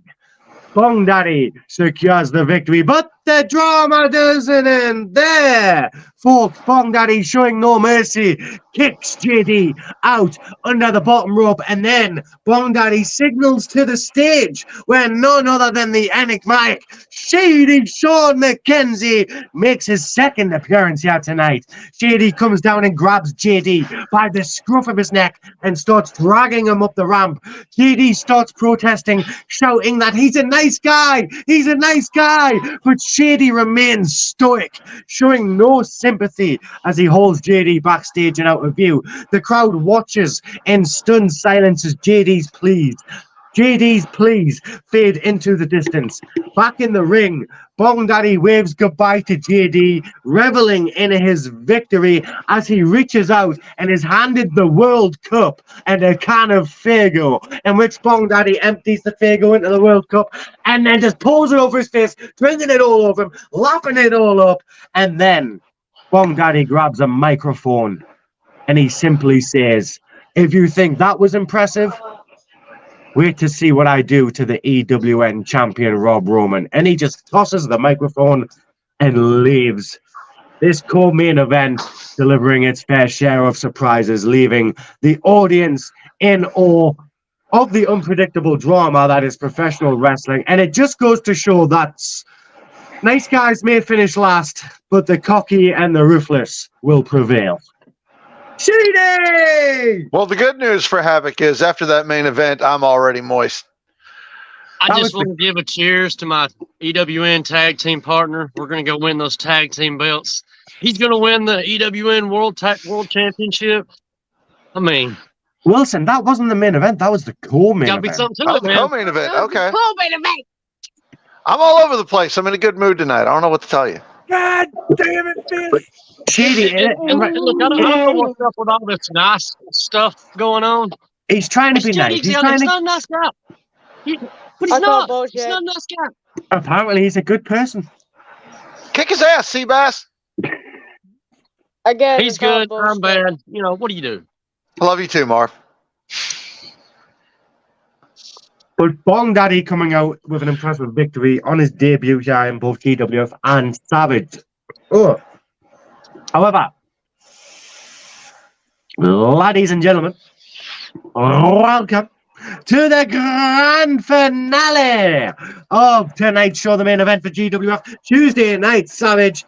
Bong Daddy secures the victory, but the drama doesn't end there. Folks, Bong Daddy, showing no mercy, kicks JD out under the bottom rope, and then Bong Daddy signals to the stage where none other than the enigmatic Shady Sean McKenzie makes his second appearance here tonight. Shady comes down and grabs JD by the scruff of his neck and starts dragging him up the ramp. JD starts protesting, shouting that he's a nice guy, but Shady remains stoic, showing no sympathy as he holds JD backstage and out of view. The crowd watches in stunned silence as JD's pleas fade into the distance. Back in the ring, Bong Daddy waves goodbye to JD, reveling in his victory as he reaches out and is handed the World Cup and a can of Faygo, in which Bong Daddy empties the Faygo into the World Cup and then just pours it over his face, drinking it all over him, lapping it all up, and then Bong Daddy grabs a microphone and he simply says, "If you think that was impressive, wait to see what I do to the EWN champion Rob Roman." And he just tosses the microphone and leaves. This co-main event delivering its fair share of surprises, leaving the audience in awe of the unpredictable drama that is professional wrestling. And it just goes to show that nice guys may finish last, but the cocky and the ruthless will prevail. Shady! Well, the good news for Havoc is after that main event, I'm already moist. I just want to give a cheers to my EWN tag team partner. We're going to go win those tag team belts. He's going to win the EWN World Championship. I mean, Wilson, that wasn't the main event. That was the co-main event. Got to be something to it, man. Co-main event, okay. Co-main event. I'm all over the place. I'm in a good mood tonight. I don't know what to tell you. God damn it, Fish! Shady, and look, I don't know what's up with all this nice stuff going on. He's trying to be nice. He's not a nice guy. But he's not. He's not a nice guy. Apparently, he's a good person. Kick his ass, Seabass. Again, he's good. I'm bad. You know, what do you do? I love you too, Marv. But Bong Daddy coming out with an impressive victory on his debut here in both GWF and Savage. Oh. However, ladies and gentlemen, welcome to the grand finale of tonight's show, the main event for GWF, Tuesday Night Savage,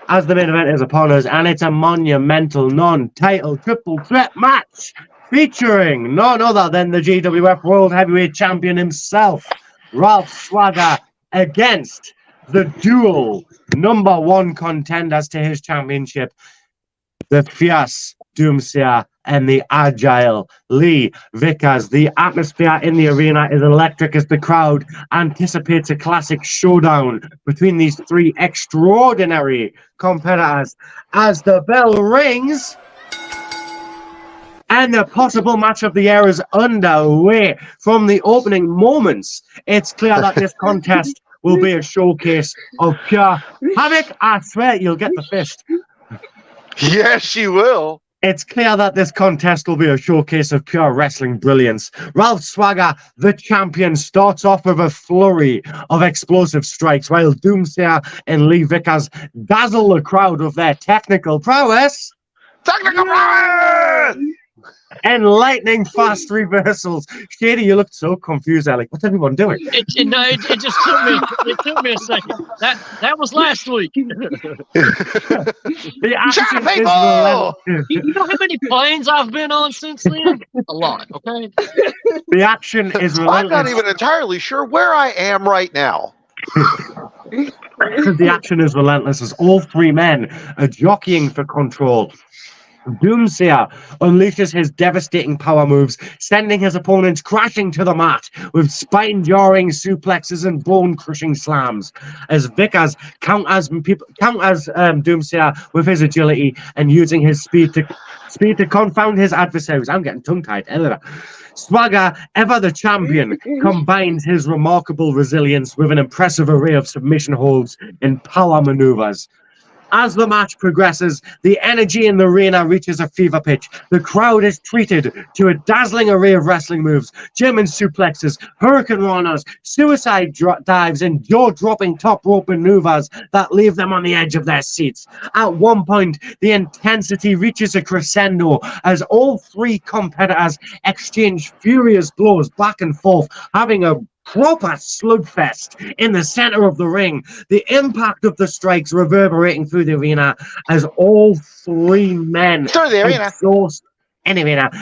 as the main event is upon us, and it's a monumental non-title triple threat match featuring none other than the GWF World Heavyweight Champion himself, Ralph Swagger, against the dual #1 contenders to his championship, the fierce Doomsayer and the agile Lee Vickers. The atmosphere in the arena is electric as the crowd anticipates a classic showdown between these three extraordinary competitors as the bell rings and the possible match of the year is underway. From the opening moments, it's clear that this contest will be a showcase of pure Havoc. I swear you'll get the fist. Yes, you will. It's clear that this contest will be a showcase of pure wrestling brilliance. Ralph Swagger, the champion, starts off with a flurry of explosive strikes, while Doomsayer and Lee Vickers dazzle the crowd with their technical prowess. Technical prowess! And lightning fast reversals. Shady, you looked so confused, Alec. What's everyone doing? It just took me a second. That was last week. The action is relentless. You know how many planes I've been on since then? A lot, okay? The action is relentless. I'm not even entirely sure where I am right now. The action is relentless as all three men are jockeying for control. Doomsayer unleashes his devastating power moves, sending his opponents crashing to the mat with spine-jarring suplexes and bone-crushing slams. As Vickers counters Doomsayer with his agility and using his speed to confound his adversaries. I'm getting tongue-tied. Swagger, ever the champion, combines his remarkable resilience with an impressive array of submission holds and power maneuvers. As the match progresses, the energy in the arena reaches a fever pitch. The crowd is treated to a dazzling array of wrestling moves, German suplexes, hurricane runners, suicide dives, and jaw-dropping top rope maneuvers that leave them on the edge of their seats. At one point, the intensity reaches a crescendo as all three competitors exchange furious blows back and forth, having a proper slugfest in the center of the ring. The impact of the strikes reverberating through the arena as all three men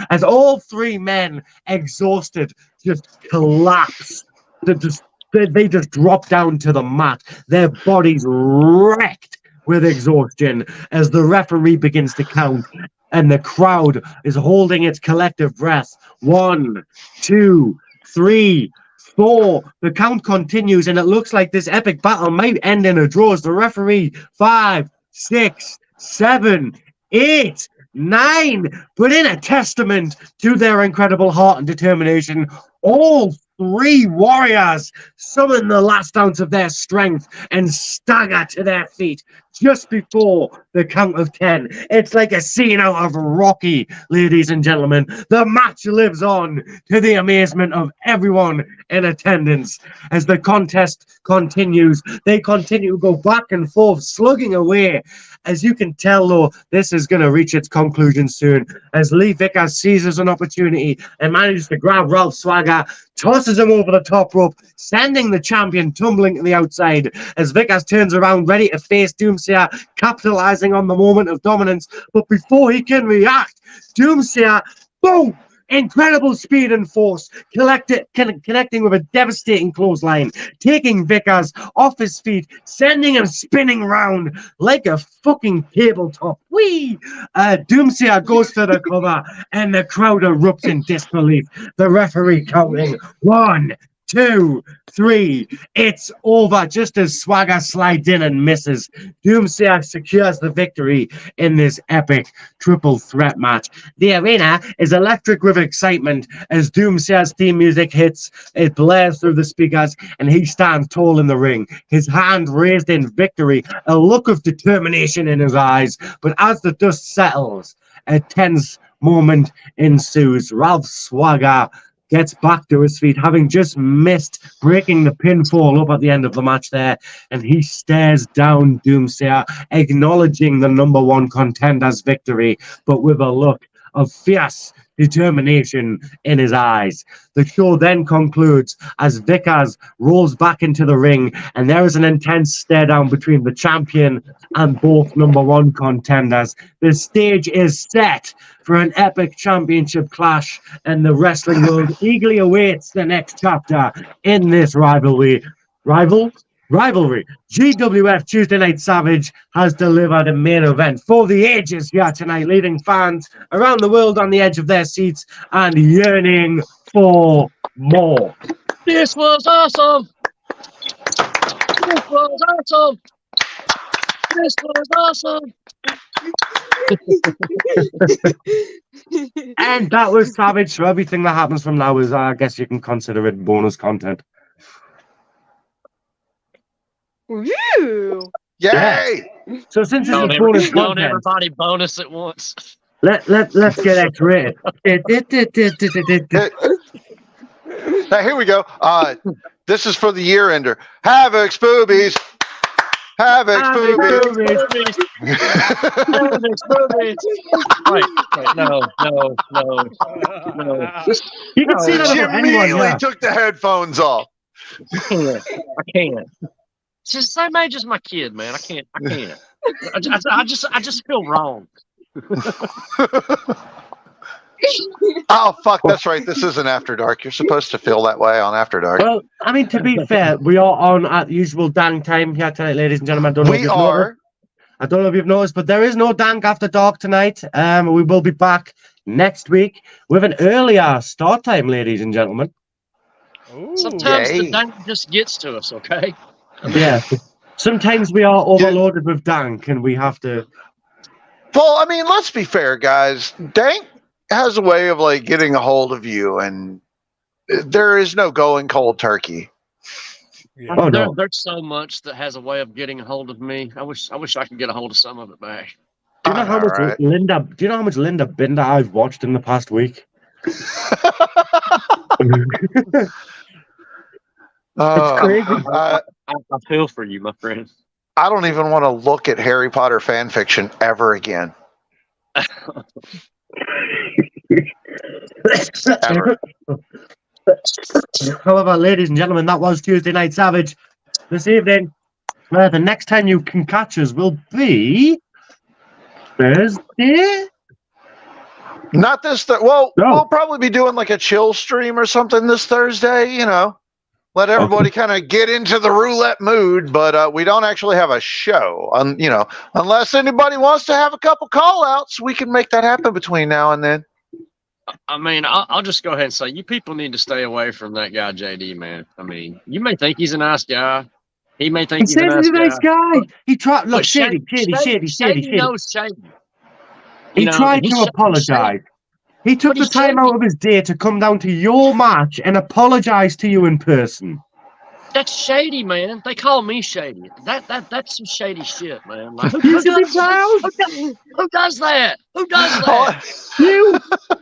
as all three men exhausted just collapse. They just drop down to the mat, their bodies wrecked with exhaustion as the referee begins to count and the crowd is holding its collective breath. 1, 2, 3, 4. The count continues, and it looks like this epic battle might end in a draw as the referee 5, 6, 7, 8, 9 put in a testament to their incredible heart and determination. All three warriors summon the last ounce of their strength and stagger to their feet just before the count of 10. It's like a scene out of Rocky, ladies and gentlemen. The match lives on to the amazement of everyone in attendance. As the contest continues, they continue to go back and forth, slugging away. As you can tell, though, this is going to reach its conclusion soon, as Lee Vickers seizes an opportunity and manages to grab Ralph Swagger, tosses him over the top rope, sending the champion tumbling to the outside, as Vickers turns around ready to face Doomsayer, capitalizing on the moment of dominance. But before he can react, Doomsayer, boom! Incredible speed and force, connecting with a devastating clothesline, taking Vickers off his feet, sending him spinning round like a fucking tabletop. Whee! Doomsayer goes for the cover, and the crowd erupts in disbelief. The referee counting 1, 2, 3. It's over just as Swagger slides in and misses. Doomsayer secures the victory in this epic triple threat match. The arena is electric with excitement as Doomsayer's theme music hits. It blares through the speakers and he stands tall in the ring, his hand raised in victory, a look of determination in his eyes. But as the dust settles, a tense moment ensues. Ralph Swagger gets back to his feet, having just missed breaking the pinfall up at the end of the match there, and he stares down Doomsayer, acknowledging the #1 contender's victory, but with a look of fierce determination in his eyes. The show then concludes as Vickers rolls back into the ring, and there is an intense stare down between the champion and both #1 contenders. The stage is set for an epic championship clash, and the wrestling world eagerly awaits the next chapter in this rivalry. GWF Tuesday Night Savage has delivered a main event for the ages here tonight, leaving fans around the world on the edge of their seats and yearning for more. This was awesome. This was awesome. This was awesome. And that was Savage. So everything that happens from now is, I guess you can consider it bonus content. Woo! Yay! So since it's Don't a bonus don't content, everybody bonus at once. let's get X-rated. Now here we go. This is for the year ender. Havoc's boobies. Havoc's boobies. Havoc's boobies. Wait, no. You can see that She about immediately anyone, yeah. took the headphones off. I can't. It's the same age as my kid, man. I can't. I just feel wrong. Oh fuck, that's right. This isn't After Dark. You're supposed to feel that way on After Dark. Well, I mean, to be fair, we are on at the usual dank time here tonight, ladies and gentlemen. I don't know if you've noticed, but there is no dank After Dark tonight. We will be back next week with an earlier start time, ladies and gentlemen. Sometimes the dank just gets to us, okay? Yeah. Sometimes we are overloaded with dank and we have to... Well, I mean, let's be fair, guys. Dank has a way of like getting a hold of you, and there is no going cold turkey. Yeah. Oh, no. There's so much that has a way of getting a hold of me. I wish I could get a hold of some of it back. Do you know how much Linda Binder I've watched in the past week? It's crazy. I feel for you, my friend. I don't even want to look at Harry Potter fan fiction ever again. Ever. However, ladies and gentlemen, that was Tuesday Night Savage. This evening, the next time you can catch us will be Thursday. Not this. We'll probably be doing like a chill stream or something this Thursday. You know, let everybody kind of get into the roulette mood. But we don't actually have a show. You know, unless anybody wants to have a couple call outs, we can make that happen between now and then. I mean, I'll just go ahead and say, you people need to stay away from that guy, JD, man. I mean, you may think he's a nice guy. He may think he's a nice guy. He tried. Look, Shady. knows Shady. He tried to apologize. He took the time out of his day to come down to your match and apologize to you in person. That's shady, man. They call me Shady. That's some shady shit, man. Like, who does that? Who does that? You.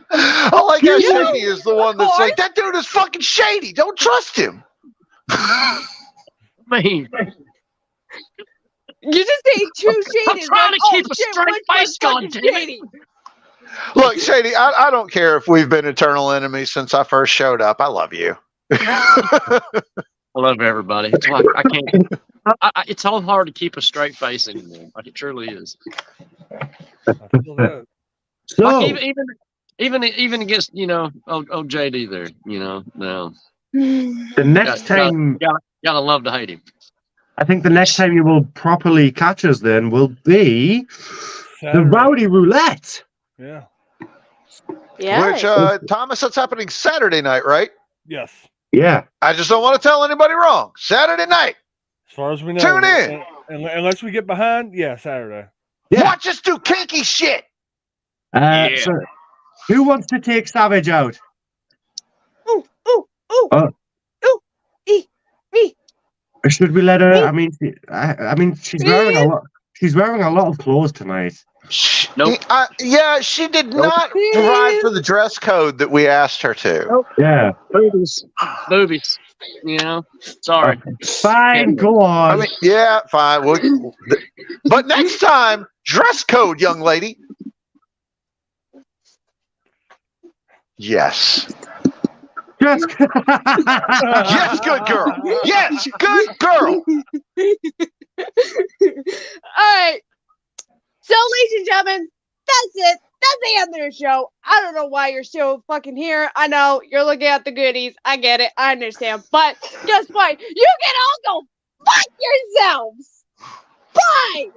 I like how Shady is the one that's like, that dude is fucking shady. Don't trust him. I mean, you just saying two Shady. I'm trying to keep a straight face going, Shady. Look, Shady, I don't care if we've been eternal enemies since I first showed up. I love you. I love everybody. It's like I can't. It's all hard to keep a straight face anymore. Like it truly is. So, like even against old JD there. No. The next time, gotta love to hate him. I think the next time you will properly catch us then will be Saturday. the Rowdy Roulette. Yeah. Yeah. Which Thomas, that's happening Saturday night, right? Yes. Yeah. I just don't want to tell anybody wrong. Saturday night. As far as we know. Tune in. Unless we get behind, Saturday. Yeah. Watch us do kinky shit. So, who wants to take Savage out? Ooh. Me. Should we let her? I mean, she's wearing a lot. She's wearing a lot of clothes tonight. Nope. Yeah, she did not provide for the dress code that we asked her to. Nope. Yeah. Boobies. Sorry. Fine, go on. I mean, yeah, fine. But next time, dress code, young lady. Yes. Yes. Yes, good girl. Yes, good girl. All right. So, ladies and gentlemen, that's it. That's the end of the show. I don't know why you're still fucking here. I know you're looking at the goodies. I get it. I understand. But guess what? You can all go fuck yourselves. Bye.